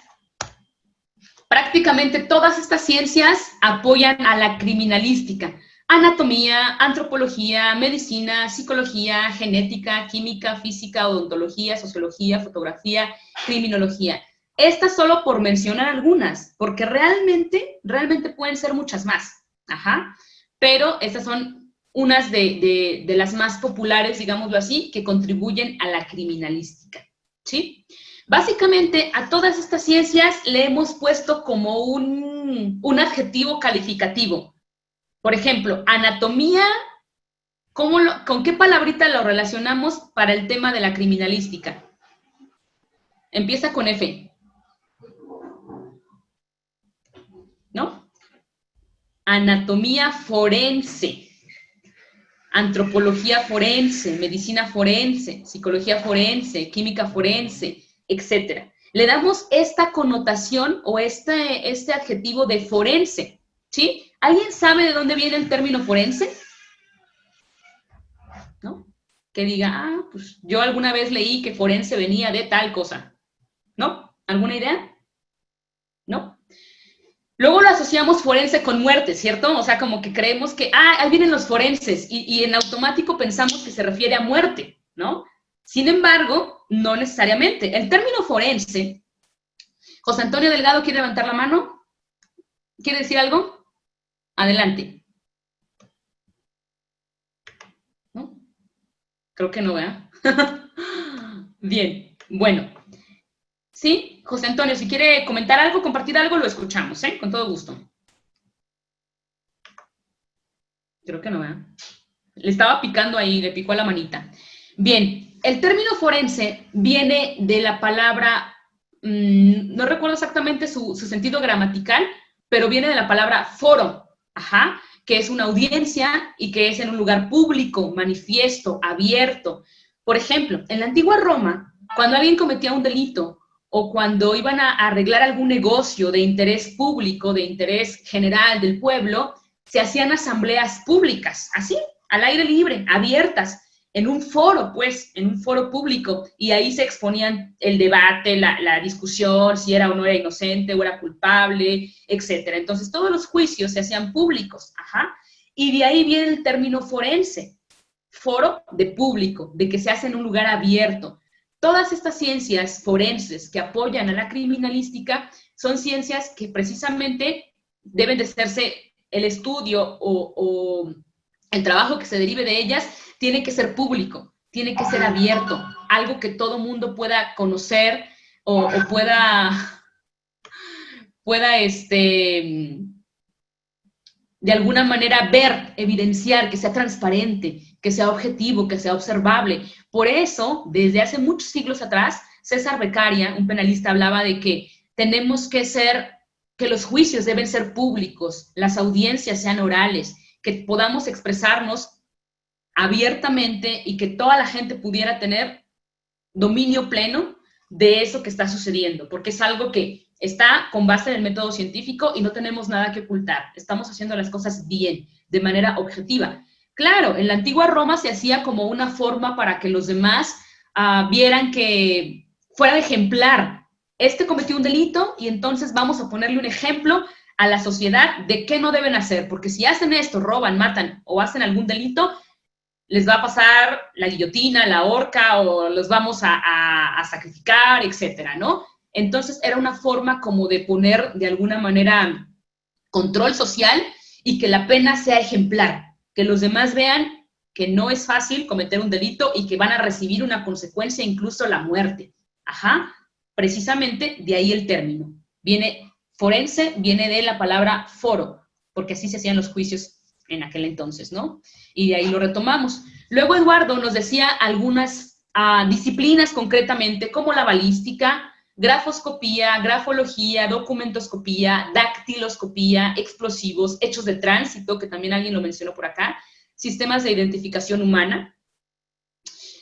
Prácticamente todas estas ciencias apoyan a la criminalística. Anatomía, antropología, medicina, psicología, genética, química, física, odontología, sociología, fotografía, criminología. Estas solo por mencionar algunas, porque realmente pueden ser muchas más. Ajá. Pero estas son unas de las más populares, digámoslo así, que contribuyen a la criminalística. ¿Sí? Básicamente, a todas estas ciencias le hemos puesto como un adjetivo calificativo. Por ejemplo, anatomía, ¿con qué palabrita lo relacionamos para el tema de la criminalística? Empieza con F. ¿No? Anatomía forense, antropología forense, medicina forense, psicología forense, química forense, etcétera. Le damos esta connotación o este adjetivo de forense, ¿sí? ¿Alguien sabe de dónde viene el término forense? ¿No? Que diga, pues yo alguna vez leí que forense venía de tal cosa. ¿No? ¿Alguna idea? ¿No? Luego lo asociamos forense con muerte, ¿cierto? O sea, como que creemos que, ahí vienen los forenses, y en automático pensamos que se refiere a muerte, ¿no? Sin embargo, no necesariamente. El término forense, José Antonio Delgado, ¿quiere levantar la mano? ¿Quiere decir algo? Adelante. ¿No? Creo que no, ¿verdad? Bien, bueno. ¿Sí? José Antonio, si quiere comentar algo, compartir algo, lo escuchamos, ¿eh? Con todo gusto. Creo que no, ¿verdad? Le estaba picando ahí, le picó a la manita. Bien, el término forense viene de la palabra, no recuerdo exactamente su sentido gramatical, pero viene de la palabra foro, que es una audiencia y que es en un lugar público, manifiesto, abierto. Por ejemplo, en la antigua Roma, cuando alguien cometía un delito o cuando iban a arreglar algún negocio de interés público, de interés general del pueblo, se hacían asambleas públicas, así, al aire libre, abiertas, en un foro, pues, en un foro público, y ahí se exponían el debate, la discusión, si era o no era inocente, o era culpable, etc. Entonces, todos los juicios se hacían públicos, y de ahí viene el término forense, foro de público, de que se hace en un lugar abierto. Todas estas ciencias forenses que apoyan a la criminalística son ciencias que precisamente deben de hacerse el estudio o el trabajo que se derive de ellas tiene que ser público, tiene que ser abierto, algo que todo mundo pueda conocer o pueda de alguna manera ver, evidenciar, que sea transparente, que sea objetivo, que sea observable. Por eso, desde hace muchos siglos atrás, César Beccaria, un penalista, hablaba de que tenemos que los juicios deben ser públicos, las audiencias sean orales, que podamos expresarnos abiertamente y que toda la gente pudiera tener dominio pleno de eso que está sucediendo, porque es algo que está con base en el método científico y no tenemos nada que ocultar. Estamos haciendo las cosas bien, de manera objetiva. Claro, en la antigua Roma se hacía como una forma para que los demás vieran que fuera ejemplar. Este cometió un delito y entonces vamos a ponerle un ejemplo a la sociedad de qué no deben hacer, porque si hacen esto, roban, matan o hacen algún delito, les va a pasar la guillotina, la horca, o los vamos a sacrificar, etcétera, ¿no? Entonces era una forma como de poner de alguna manera control social y que la pena sea ejemplar, que los demás vean que no es fácil cometer un delito y que van a recibir una consecuencia, incluso la muerte. Ajá, precisamente de ahí el término. Forense viene de la palabra foro, porque así se hacían los juicios en aquel entonces, ¿no? Y de ahí lo retomamos. Luego Eduardo nos decía algunas disciplinas concretamente, como la balística, grafoscopía, grafología, documentoscopía, dactiloscopía, explosivos, hechos de tránsito, que también alguien lo mencionó por acá, sistemas de identificación humana.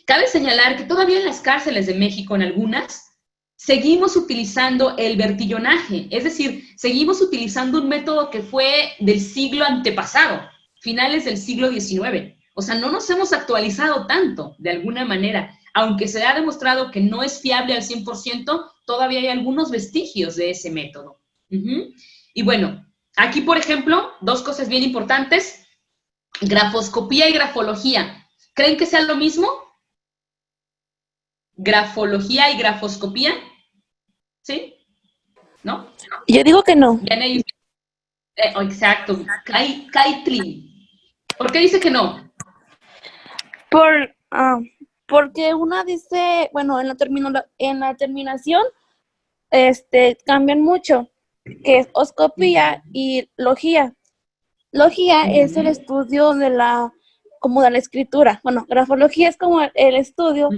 Cabe señalar que todavía en las cárceles de México, en algunas, seguimos utilizando el vertillonaje, es decir, seguimos utilizando un método que fue del siglo antepasado, finales del siglo XIX. O sea, no nos hemos actualizado tanto, de alguna manera. Aunque se ha demostrado que no es fiable al 100%, todavía hay algunos vestigios de ese método. Y bueno, aquí, por ejemplo, dos cosas bien importantes, grafoscopía y grafología. ¿Creen que sea lo mismo? ¿Grafología y grafoscopía? ¿Sí? ¿No? Yo digo que no. Viene exacto. Kaitlin. ¿Por qué dice que no? Porque una dice, bueno, en la terminación, cambian mucho, que es oscopía y logía. Logía es el estudio como de la escritura. Bueno, grafología es como el estudio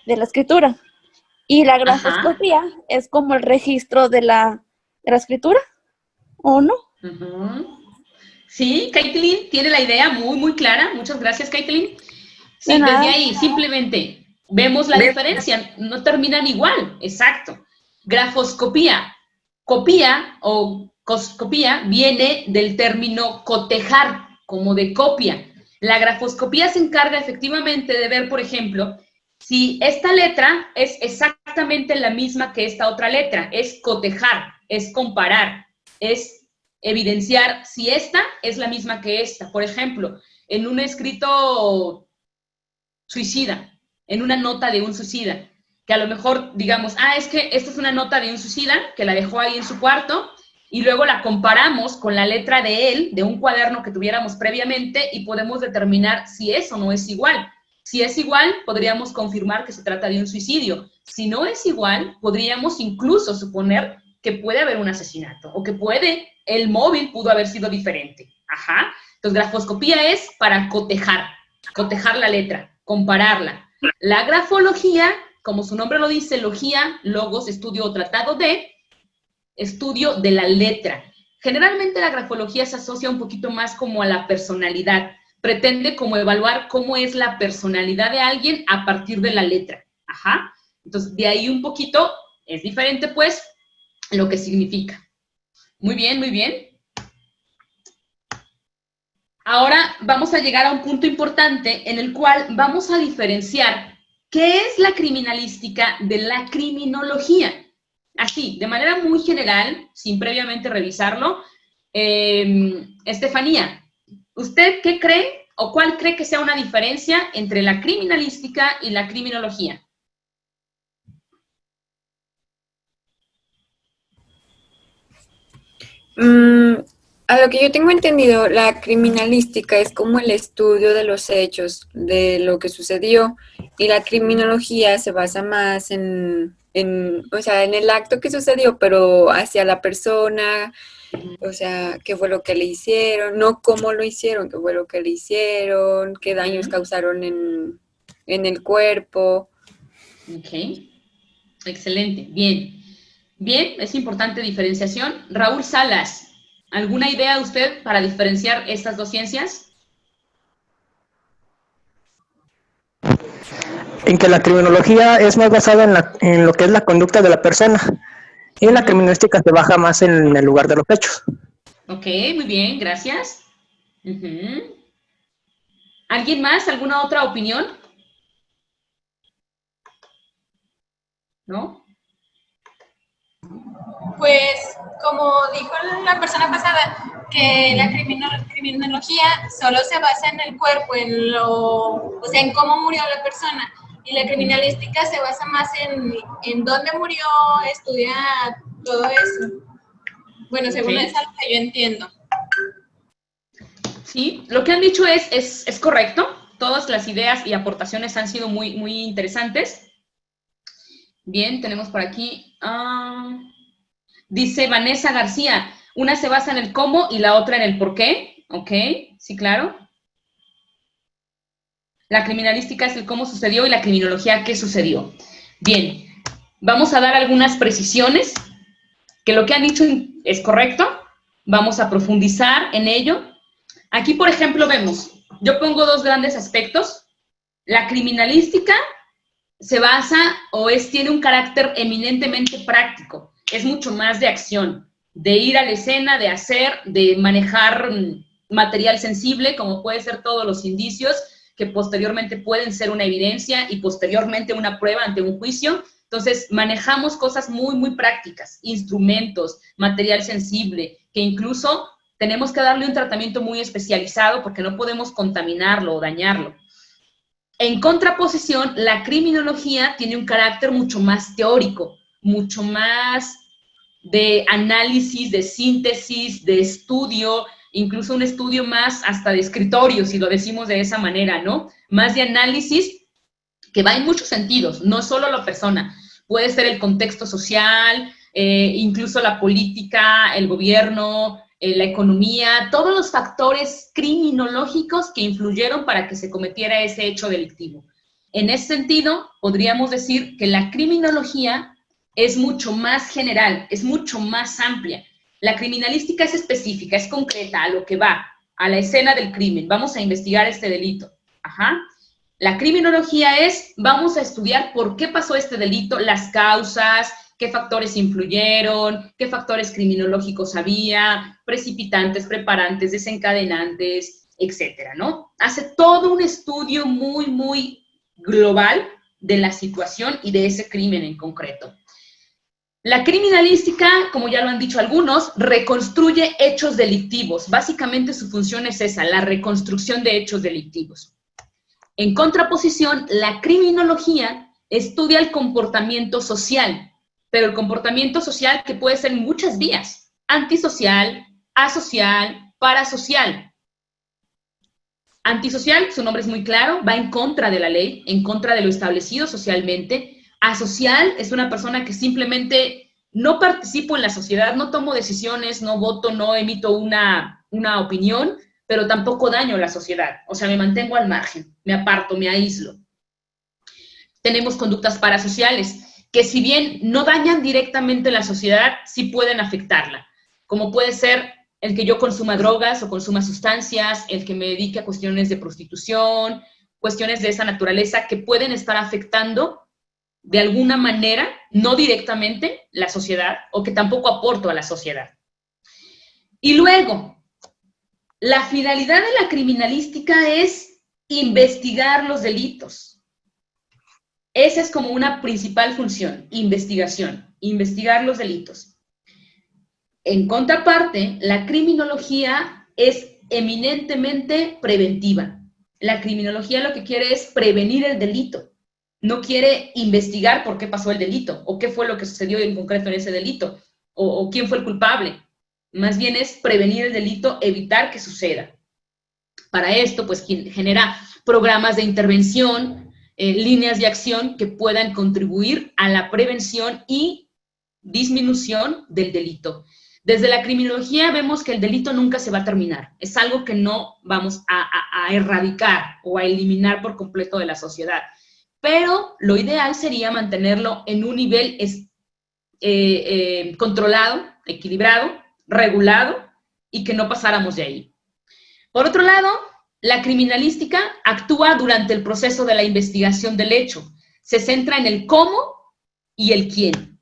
de la escritura. Y la grafoscopía es como el registro de la escritura, ¿o no? Sí, Kaitlin tiene la idea muy, muy clara. Muchas gracias, Kaitlin. Sí, desde ahí simplemente vemos la diferencia, no terminan igual, exacto. Grafoscopía, copía o coscopía viene del término cotejar, como de copia. La grafoscopía se encarga efectivamente de ver, por ejemplo, si esta letra es exactamente la misma que esta otra letra, es cotejar, es comparar, es evidenciar si esta es la misma que esta. Por ejemplo, en un escrito suicida, en una nota de un suicida, que a lo mejor digamos, es que esta es una nota de un suicida que la dejó ahí en su cuarto, y luego la comparamos con la letra de él, de un cuaderno que tuviéramos previamente, y podemos determinar si es o no es igual. Si es igual, podríamos confirmar que se trata de un suicidio. Si no es igual, podríamos incluso suponer que puede haber un asesinato, o que el móvil pudo haber sido diferente. Ajá. Entonces, grafoscopía es para cotejar la letra, compararla. La grafología, como su nombre lo dice, logía, logos, estudio o tratado de, estudio de la letra. Generalmente la grafología se asocia un poquito más como a la personalidad. Pretende como evaluar cómo es la personalidad de alguien a partir de la letra. Ajá. Entonces, de ahí un poquito es diferente, pues, lo que significa. Muy bien, muy bien. Ahora vamos a llegar a un punto importante en el cual vamos a diferenciar qué es la criminalística de la criminología. Así, de manera muy general, sin previamente revisarlo. Estefanía, ¿usted qué cree o cuál cree que sea una diferencia entre la criminalística y la criminología? A lo que yo tengo entendido, la criminalística es como el estudio de los hechos, de lo que sucedió, y la criminología se basa más o sea, en el acto que sucedió, pero hacia la persona, o sea, qué fue lo que le hicieron, no cómo lo hicieron, qué fue lo que le hicieron, qué daños causaron en el cuerpo. Ok, excelente, bien. Bien, es importante diferenciación. Raúl Salas, ¿alguna idea usted para diferenciar estas dos ciencias? En que la criminología es más basada en lo que es la conducta de la persona, y en la criminalística se baja más en el lugar de los hechos. Ok, muy bien, gracias. ¿Alguien más? ¿Alguna otra opinión? ¿No? Pues, como dijo la persona pasada, que la criminología solo se basa en el cuerpo, o sea, en cómo murió la persona. Y la criminalística se basa más en dónde murió, estudia todo eso. Bueno, según eso es lo que yo entiendo. Sí, lo que han dicho es correcto. Todas las ideas y aportaciones han sido muy, muy interesantes. Bien, tenemos por aquí, dice Vanessa García, una se basa en el cómo y la otra en el por qué. Ok, sí, claro. La criminalística es el cómo sucedió y la criminología qué sucedió. Bien, vamos a dar algunas precisiones, que lo que han dicho es correcto. Vamos a profundizar en ello. Aquí, por ejemplo, vemos, yo pongo dos grandes aspectos. La criminalística se basa tiene un carácter eminentemente práctico. Es mucho más de acción, de ir a la escena, de hacer, de manejar material sensible, como puede ser todos los indicios, que posteriormente pueden ser una evidencia y posteriormente una prueba ante un juicio. Entonces, manejamos cosas muy, muy prácticas, instrumentos, material sensible, que incluso tenemos que darle un tratamiento muy especializado porque no podemos contaminarlo o dañarlo. En contraposición, la criminología tiene un carácter mucho más teórico, mucho más de análisis, de síntesis, de estudio, incluso un estudio más hasta de escritorio, si lo decimos de esa manera, ¿no? Más de análisis que va en muchos sentidos, no solo la persona, puede ser el contexto social, incluso la política, el gobierno, la economía, todos los factores criminológicos que influyeron para que se cometiera ese hecho delictivo. En ese sentido, podríamos decir que la criminología es mucho más general, es mucho más amplia. La criminalística es específica, es concreta, a lo que va, a la escena del crimen. Vamos a investigar este delito. Ajá. La criminología vamos a estudiar por qué pasó este delito, las causas, qué factores influyeron, qué factores criminológicos había, precipitantes, preparantes, desencadenantes, etcétera, ¿no? Hace todo un estudio muy, muy global de la situación y de ese crimen en concreto. La criminalística, como ya lo han dicho algunos, reconstruye hechos delictivos. Básicamente su función es esa, la reconstrucción de hechos delictivos. En contraposición, la criminología estudia el comportamiento social, pero el comportamiento social que puede ser en muchas vías: antisocial, asocial, parasocial. Antisocial, su nombre es muy claro, va en contra de la ley, en contra de lo establecido socialmente. Asocial es una persona que simplemente no participo en la sociedad, no tomo decisiones, no voto, no emito una opinión, pero tampoco daño a la sociedad. O sea, me mantengo al margen, me aparto, me aíslo. Tenemos conductas parasociales, que si bien no dañan directamente la sociedad, sí pueden afectarla, como puede ser el que yo consuma drogas o consuma sustancias, el que me dedique a cuestiones de prostitución, cuestiones de esa naturaleza que pueden estar afectando de alguna manera, no directamente, la sociedad, o que tampoco aporto a la sociedad. Y luego, la finalidad de la criminalística es investigar los delitos. Esa es como una principal función, investigación, investigar los delitos. En contraparte, la criminología es eminentemente preventiva. La criminología lo que quiere es prevenir el delito. No quiere investigar por qué pasó el delito, o qué fue lo que sucedió en concreto en ese delito, o quién fue el culpable. Más bien es prevenir el delito, evitar que suceda. Para esto, pues, genera programas de intervención, líneas de acción que puedan contribuir a la prevención y disminución del delito. Desde la criminología vemos que el delito nunca se va a terminar. Es algo que no vamos a erradicar o a eliminar por completo de la sociedad. Pero lo ideal sería mantenerlo en un nivel controlado, equilibrado, regulado, y que no pasáramos de ahí. Por otro lado, la criminalística actúa durante el proceso de la investigación del hecho. Se centra en el cómo y el quién.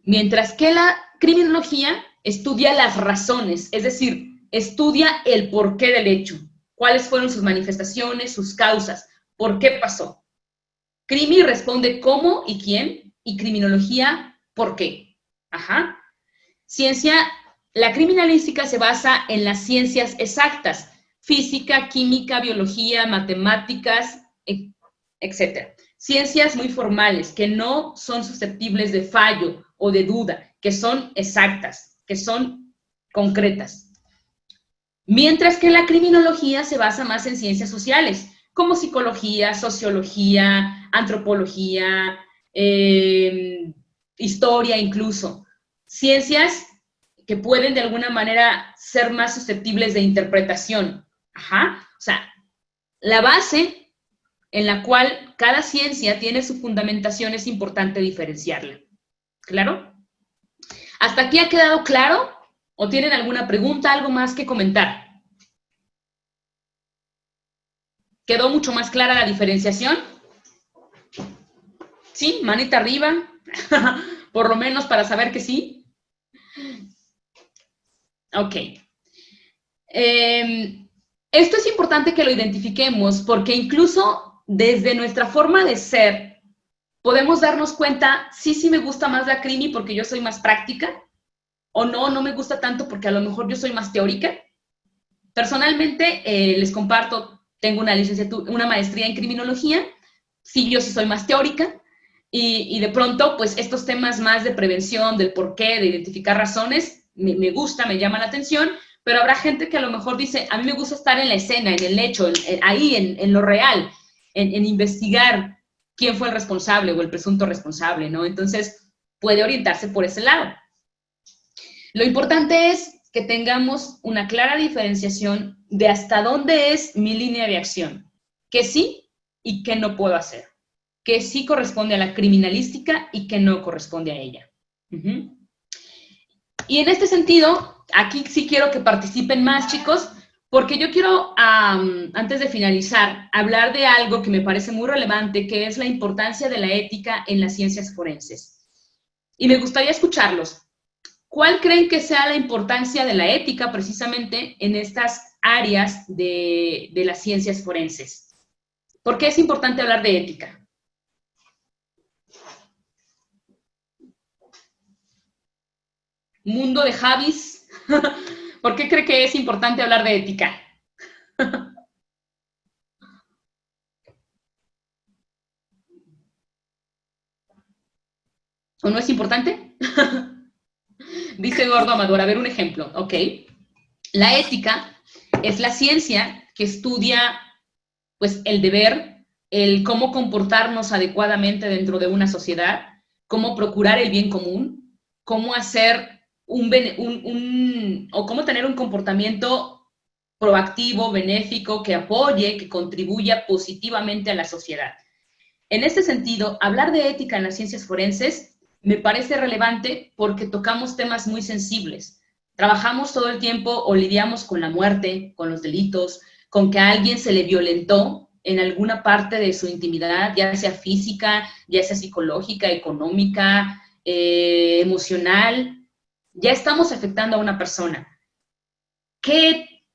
Mientras que la criminología estudia las razones, es decir, estudia el porqué del hecho. Cuáles fueron sus manifestaciones, sus causas, por qué pasó. Crimi responde cómo y quién, y criminología, por qué. Ajá. La criminalística se basa en las ciencias exactas, física, química, biología, matemáticas, etc. Ciencias muy formales, que no son susceptibles de fallo o de duda, que son exactas, que son concretas. Mientras que la criminología se basa más en ciencias sociales, como psicología, sociología, antropología, historia incluso. Ciencias que pueden de alguna manera ser más susceptibles de interpretación. Ajá. O sea, la base en la cual cada ciencia tiene su fundamentación es importante diferenciarla. ¿Claro? ¿Hasta aquí ha quedado claro? ¿O tienen alguna pregunta, algo más que comentar? ¿Quedó mucho más clara la diferenciación? ¿Sí? Manita arriba. Por lo menos para saber que sí. Ok. Esto es importante que lo identifiquemos porque incluso desde nuestra forma de ser podemos darnos cuenta, sí me gusta más la crimi porque yo soy más práctica, o no me gusta tanto porque a lo mejor yo soy más teórica. Personalmente, les comparto, tengo una maestría en criminología, sí, yo sí soy más teórica, y de pronto, pues estos temas más de prevención, del porqué, de identificar razones, me gusta, me llama la atención, pero habrá gente que a lo mejor dice, a mí me gusta estar en la escena, en el hecho, ahí, en lo real, en investigar quién fue el responsable o el presunto responsable, ¿no? Entonces, puede orientarse por ese lado. Lo importante es que tengamos una clara diferenciación de hasta dónde es mi línea de acción, qué sí y qué no puedo hacer, qué sí corresponde a la criminalística y qué no corresponde a ella. Y en este sentido, aquí sí quiero que participen más, chicos, porque yo quiero, antes de finalizar, hablar de algo que me parece muy relevante, que es la importancia de la ética en las ciencias forenses. Y me gustaría escucharlos. ¿Cuál creen que sea la importancia de la ética precisamente en estas áreas de las ciencias forenses? ¿Por qué es importante hablar de ética? Mundo de Javis, ¿por qué cree que es importante hablar de ética? ¿O no es importante? Dice Eduardo Amador, a ver un ejemplo, ok. La ética es la ciencia que estudia, pues, el deber, el cómo comportarnos adecuadamente dentro de una sociedad, cómo procurar el bien común, cómo hacer o cómo tener un comportamiento proactivo, benéfico, que apoye, que contribuya positivamente a la sociedad. En este sentido, hablar de ética en las ciencias forenses me parece relevante porque tocamos temas muy sensibles. Trabajamos todo el tiempo o lidiamos con la muerte, con los delitos, con que a alguien se le violentó en alguna parte de su intimidad, ya sea física, ya sea psicológica, económica, emocional. Ya estamos afectando a una persona.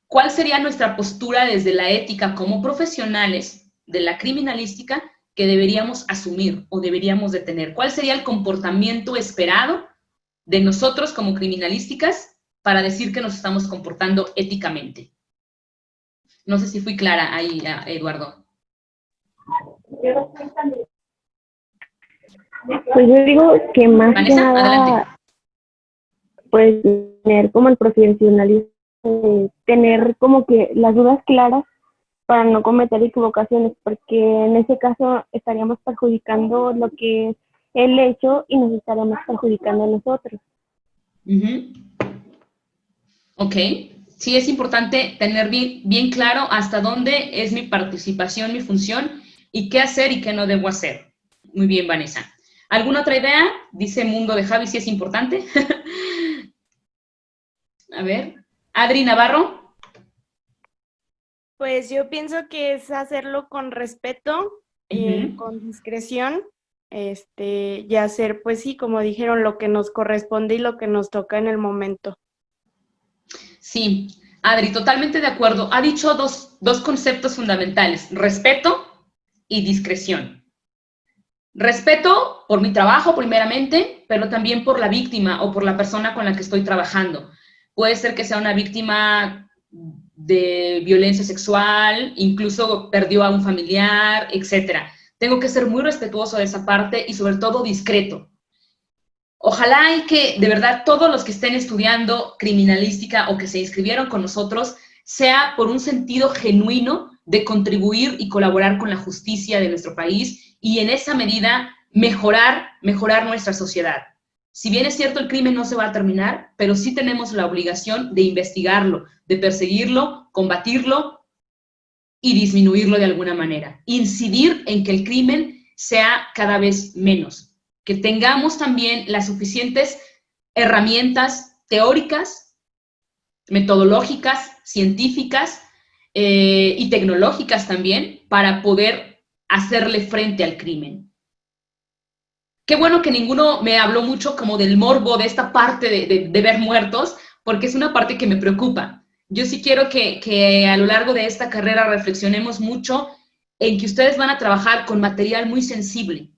¿Cuál sería nuestra postura desde la ética como profesionales de la criminalística que deberíamos asumir o deberíamos de tener? ¿Cuál sería el comportamiento esperado de nosotros como criminalísticas para decir que nos estamos comportando éticamente? No sé si fui clara ahí, Eduardo. Pues yo digo que más Vanessa, que nada, adelante. pues tener como el profesionalismo, tener como que las dudas claras para no cometer equivocaciones, porque en ese caso estaríamos perjudicando lo que es el hecho y nos estaríamos perjudicando a nosotros. Ok, sí es importante tener bien claro hasta dónde es mi participación, mi función, y qué hacer y qué no debo hacer. Muy bien, Vanessa. ¿Alguna otra idea? Dice Mundo de Javi, sí es importante. A ver, Adri Navarro. Pues yo pienso que es hacerlo con respeto, con discreción, y hacer, pues sí, como dijeron, lo que nos corresponde y lo que nos toca en el momento. Sí, Adri, totalmente de acuerdo. Ha dicho dos conceptos fundamentales, respeto y discreción. Respeto por mi trabajo primeramente, pero también por la víctima o por la persona con la que estoy trabajando. Puede ser que sea una víctima de violencia sexual, incluso perdió a un familiar, etc. Tengo que ser muy respetuoso de esa parte y sobre todo discreto. Ojalá y que de verdad todos los que estén estudiando criminalística o que se inscribieron con nosotros sea por un sentido genuino de contribuir y colaborar con la justicia de nuestro país y en esa medida mejorar nuestra sociedad. Si bien es cierto el crimen no se va a terminar, pero sí tenemos la obligación de investigarlo, de perseguirlo, combatirlo y disminuirlo de alguna manera. Incidir en que el crimen sea cada vez menos, que tengamos también las suficientes herramientas teóricas, metodológicas, científicas y tecnológicas también para poder hacerle frente al crimen. Qué bueno que ninguno me habló mucho como del morbo de esta parte de ver muertos, porque es una parte que me preocupa. Yo sí quiero que a lo largo de esta carrera reflexionemos mucho en que ustedes van a trabajar con material muy sensible,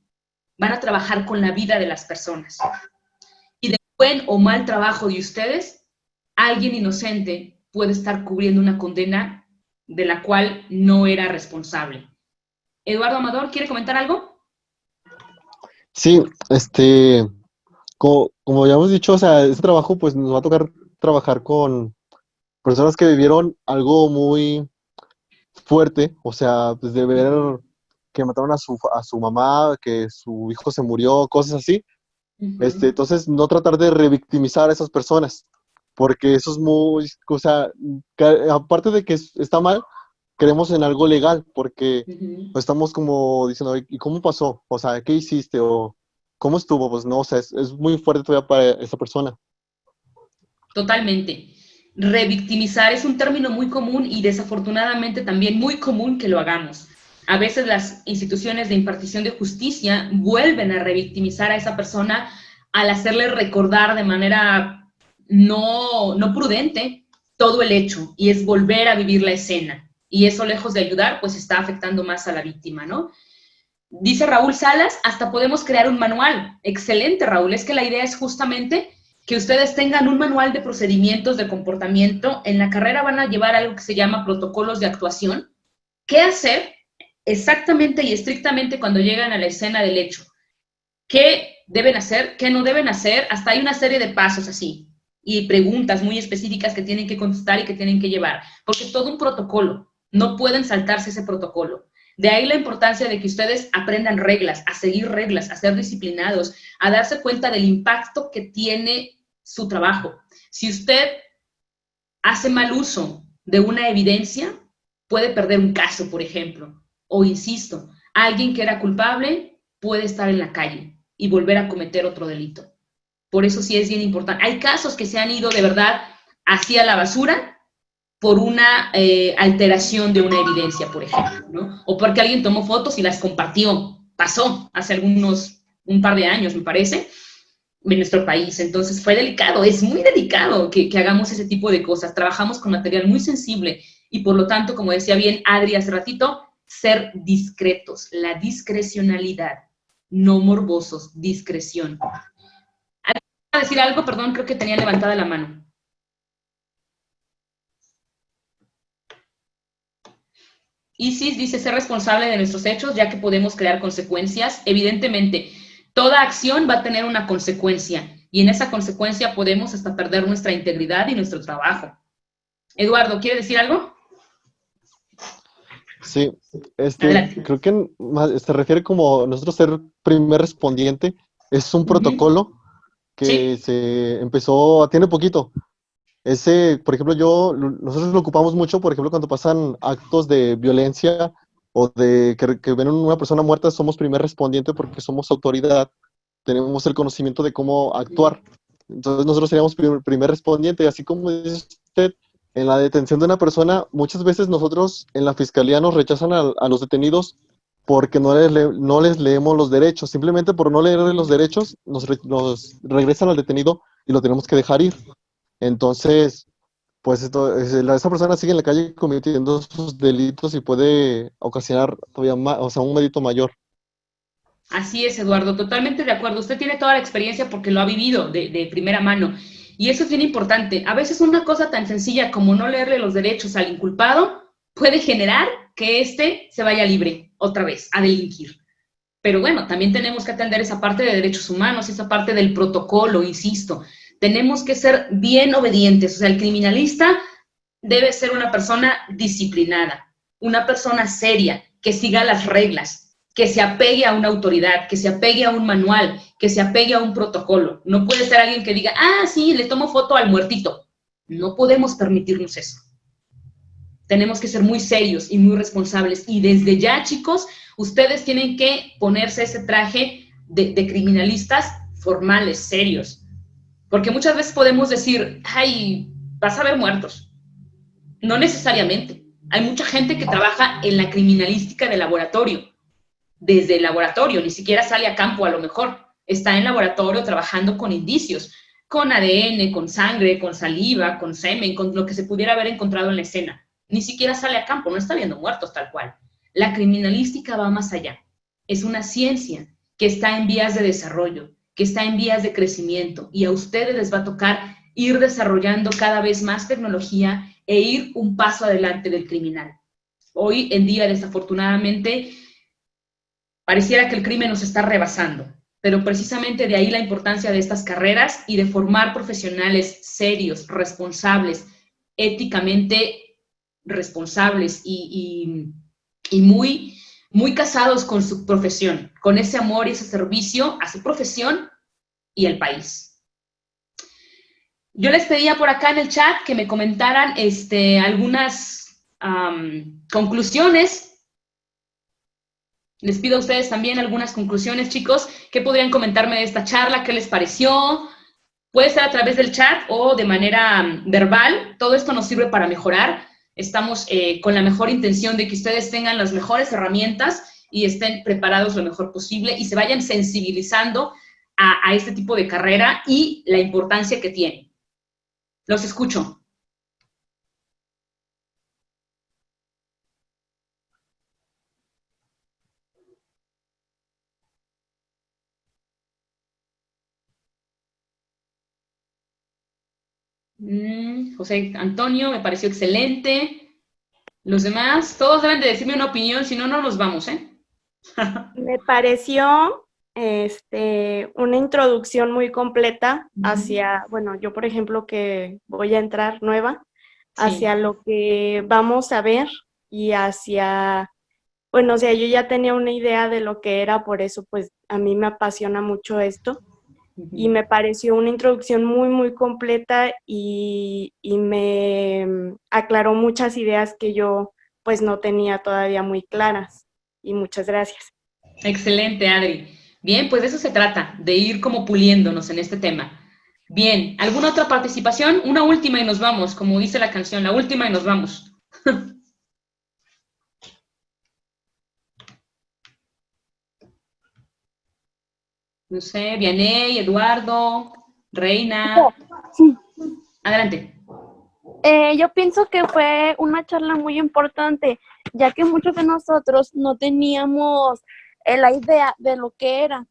van a trabajar con la vida de las personas. Y de buen o mal trabajo de ustedes, alguien inocente puede estar cubriendo una condena de la cual no era responsable. Eduardo Amador, ¿quiere comentar algo? Sí, como ya hemos dicho, o sea, este trabajo pues nos va a tocar trabajar con personas que vivieron algo muy fuerte, o sea, pues de ver que mataron a su mamá, que su hijo se murió, cosas así. Entonces, no tratar de revictimizar a esas personas, porque eso es muy, o sea, aparte de que está mal, creemos en algo legal, porque pues, estamos como diciendo, ¿y cómo pasó? O sea, ¿qué hiciste? O ¿cómo estuvo? Pues no, o sea, es muy fuerte todavía para esa persona. Totalmente. Revictimizar es un término muy común y desafortunadamente también muy común que lo hagamos. A veces las instituciones de impartición de justicia vuelven a revictimizar a esa persona al hacerle recordar de manera no prudente todo el hecho, y es volver a vivir la escena. Y eso, lejos de ayudar, pues está afectando más a la víctima, ¿no? Dice Raúl Salas, hasta podemos crear un manual. Excelente, Raúl. Es que la idea es justamente que ustedes tengan un manual de procedimientos de comportamiento. En la carrera van a llevar algo que se llama protocolos de actuación. ¿Qué hacer exactamente y estrictamente cuando llegan a la escena del hecho? ¿Qué deben hacer? ¿Qué no deben hacer? Hasta hay una serie de pasos así y preguntas muy específicas que tienen que contestar y que tienen que llevar, porque es todo un protocolo. No pueden saltarse ese protocolo. De ahí la importancia de que ustedes aprendan reglas, a seguir reglas, a ser disciplinados, a darse cuenta del impacto que tiene su trabajo. Si usted hace mal uso de una evidencia, puede perder un caso, por ejemplo. O insisto, alguien que era culpable puede estar en la calle y volver a cometer otro delito. Por eso sí es bien importante. Hay casos que se han ido de verdad hacia la basura por una alteración de una evidencia, por ejemplo, ¿no? O porque alguien tomó fotos y las compartió. Pasó hace un par de años, me parece, en nuestro país. Entonces fue delicado, es muy delicado que hagamos ese tipo de cosas. Trabajamos con material muy sensible y por lo tanto, como decía bien Adri hace ratito, ser discretos, la discrecionalidad, no morbosos, discreción. ¿Alguien va a decir algo? Perdón, creo que tenía levantada la mano. Isis dice ser responsable de nuestros hechos, ya que podemos crear consecuencias. Evidentemente, toda acción va a tener una consecuencia, y en esa consecuencia podemos hasta perder nuestra integridad y nuestro trabajo. Eduardo, ¿quiere decir algo? Sí, creo que se refiere como nosotros ser primer respondiente. Es un protocolo que se empezó, tiene poquito. Por ejemplo, nosotros lo ocupamos mucho, por ejemplo, cuando pasan actos de violencia o de que ven una persona muerta, somos primer respondiente porque somos autoridad, tenemos el conocimiento de cómo actuar. Entonces nosotros seríamos primer respondiente, y así como dice usted, en la detención de una persona, muchas veces nosotros en la fiscalía nos rechazan a los detenidos porque no les leemos los derechos. Simplemente por no leerle los derechos, nos regresan al detenido y lo tenemos que dejar ir. Entonces, pues esa persona sigue en la calle cometiendo sus delitos y puede ocasionar todavía más, o sea, un delito mayor. Así es, Eduardo, totalmente de acuerdo. Usted tiene toda la experiencia porque lo ha vivido de primera mano. Y eso es bien importante. A veces una cosa tan sencilla como no leerle los derechos al inculpado puede generar que éste se vaya libre otra vez a delinquir. Pero bueno, también tenemos que atender esa parte de derechos humanos, esa parte del protocolo, insisto. Tenemos que ser bien obedientes. O sea, el criminalista debe ser una persona disciplinada. una persona seria, que siga las reglas, que se apegue a una autoridad, que se apegue a un manual, que se apegue a un protocolo. No puede ser alguien que diga, ah, sí, le tomo foto al muertito. No podemos permitirnos eso. Tenemos que ser muy serios y muy responsables. Y desde ya, chicos, ustedes tienen que ponerse ese traje de criminalistas formales, serios. Porque muchas veces podemos decir, ay, vas a ver muertos. No necesariamente. Hay mucha gente que trabaja en la criminalística de laboratorio. Desde el laboratorio, ni siquiera sale a campo a lo mejor. Está en laboratorio trabajando con indicios, con ADN, con sangre, con saliva, con semen, con lo que se pudiera haber encontrado en la escena. Ni siquiera sale a campo, no está viendo muertos tal cual. La criminalística va más allá. Es una ciencia que está en vías de desarrollo, que está en vías de crecimiento, y a ustedes les va a tocar ir desarrollando cada vez más tecnología e ir un paso adelante del criminal. Hoy en día, desafortunadamente, pareciera que el crimen nos está rebasando, pero precisamente de ahí la importancia de estas carreras y de formar profesionales serios, responsables, éticamente responsables y muy, muy casados con su profesión, con ese amor y ese servicio a su profesión y al país. Yo les pedía por acá en el chat que me comentaran algunas conclusiones. Les pido a ustedes también algunas conclusiones, chicos. ¿Qué podrían comentarme de esta charla? ¿Qué les pareció? Puede ser a través del chat o de manera verbal. Todo esto nos sirve para mejorar. Estamos con la mejor intención de que ustedes tengan las mejores herramientas y estén preparados lo mejor posible y se vayan sensibilizando a este tipo de carrera y la importancia que tiene. Los escucho. José Antonio, me pareció excelente. Los demás, todos deben de decirme una opinión, si no, no nos vamos, ¿eh? Me pareció una introducción muy completa hacia, bueno, yo por ejemplo que voy a entrar nueva, hacia lo que vamos a ver y hacia, bueno, o sea, yo ya tenía una idea de lo que era, por eso pues a mí me apasiona mucho esto. Y me pareció una introducción muy, muy completa y me aclaró muchas ideas que yo pues no tenía todavía muy claras. Y muchas gracias. Excelente, Adri. Bien, pues de eso se trata, de ir como puliéndonos en este tema. Bien, ¿alguna otra participación? Una última y nos vamos, como dice la canción, la última y nos vamos. No sé, Vianey, Eduardo, Reina. Sí. Adelante. Yo pienso que fue una charla muy importante, ya que muchos de nosotros no teníamos la idea de lo que era.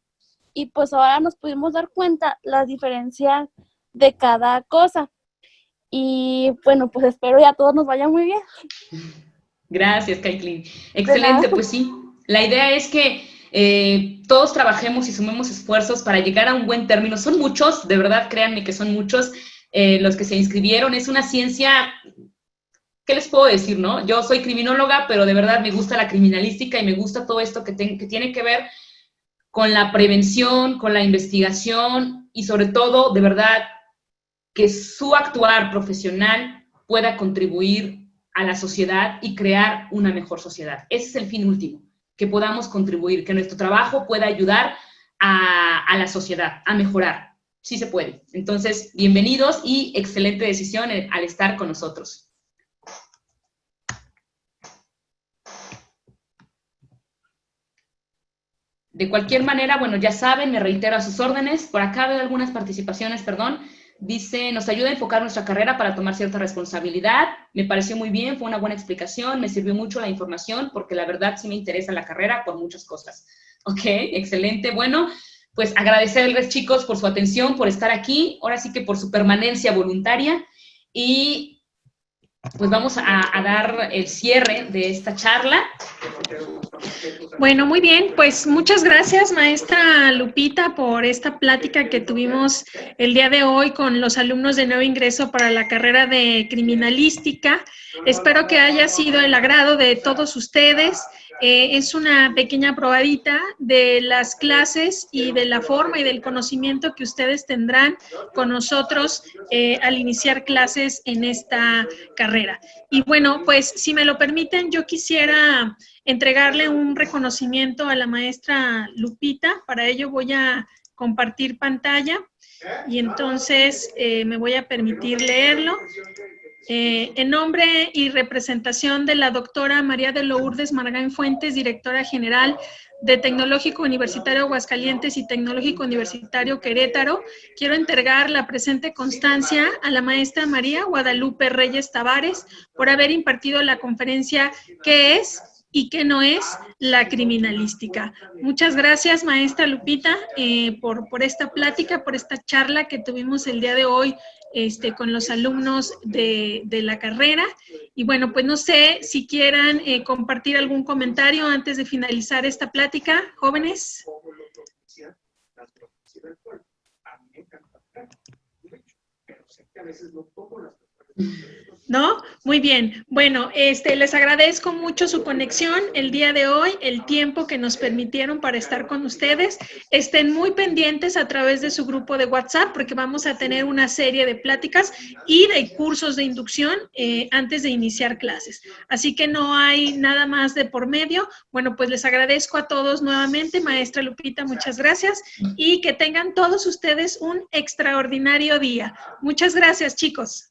Y pues ahora nos pudimos dar cuenta las diferencias de cada cosa. Y bueno, pues espero ya a todos nos vaya muy bien. Gracias, Kaitlyn. Excelente, pues sí. La idea es que todos trabajemos y sumemos esfuerzos para llegar a un buen término. Son muchos, de verdad, créanme que son muchos los que se inscribieron. Es una ciencia, ¿qué les puedo decir, no? Yo soy criminóloga, pero de verdad me gusta la criminalística y me gusta todo esto que tiene que ver con la prevención, con la investigación y sobre todo, de verdad, que su actuar profesional pueda contribuir a la sociedad y crear una mejor sociedad. Ese es el fin último, que podamos contribuir, que nuestro trabajo pueda ayudar a la sociedad, a mejorar. Sí se puede. Entonces, bienvenidos y excelente decisión al estar con nosotros. De cualquier manera, bueno, ya saben, me reitero a sus órdenes. Por acá veo algunas participaciones, perdón. Dice, nos ayuda a enfocar nuestra carrera para tomar cierta responsabilidad. Me pareció muy bien, fue una buena explicación, me sirvió mucho la información porque la verdad sí me interesa la carrera por muchas cosas. Ok, excelente. Bueno, pues agradecerles, chicos, por su atención, por estar aquí, ahora sí que por su permanencia voluntaria y pues vamos a dar el cierre de esta charla. Bueno, muy bien, pues muchas gracias, maestra Lupita, por esta plática que tuvimos el día de hoy con los alumnos de nuevo ingreso para la carrera de criminalística. Espero que haya sido el agrado de todos ustedes. Es una pequeña probadita de las clases y de la forma y del conocimiento que ustedes tendrán con nosotros al iniciar clases en esta carrera. Y bueno, pues si me lo permiten, yo quisiera entregarle un reconocimiento a la maestra Lupita. Para ello voy a compartir pantalla y entonces me voy a permitir leerlo. En nombre y representación de la doctora María de Lourdes Margán Fuentes, directora general de Tecnológico Universitario Aguascalientes y Tecnológico Universitario Querétaro, quiero entregar la presente constancia a la maestra María Guadalupe Reyes Tavares por haber impartido la conferencia ¿Qué es y qué no es la criminalística? Muchas gracias, maestra Lupita, por esta plática, por esta charla que tuvimos el día de hoy con los alumnos de la carrera. Y bueno, pues no sé si quieran compartir algún comentario antes de finalizar esta plática, jóvenes. ¿No? Muy bien. Bueno, les agradezco mucho su conexión el día de hoy, el tiempo que nos permitieron para estar con ustedes. Estén muy pendientes a través de su grupo de WhatsApp porque vamos a tener una serie de pláticas y de cursos de inducción antes de iniciar clases. Así que no hay nada más de por medio. Bueno, pues les agradezco a todos nuevamente. Maestra Lupita, muchas gracias y que tengan todos ustedes un extraordinario día. Muchas gracias, chicos.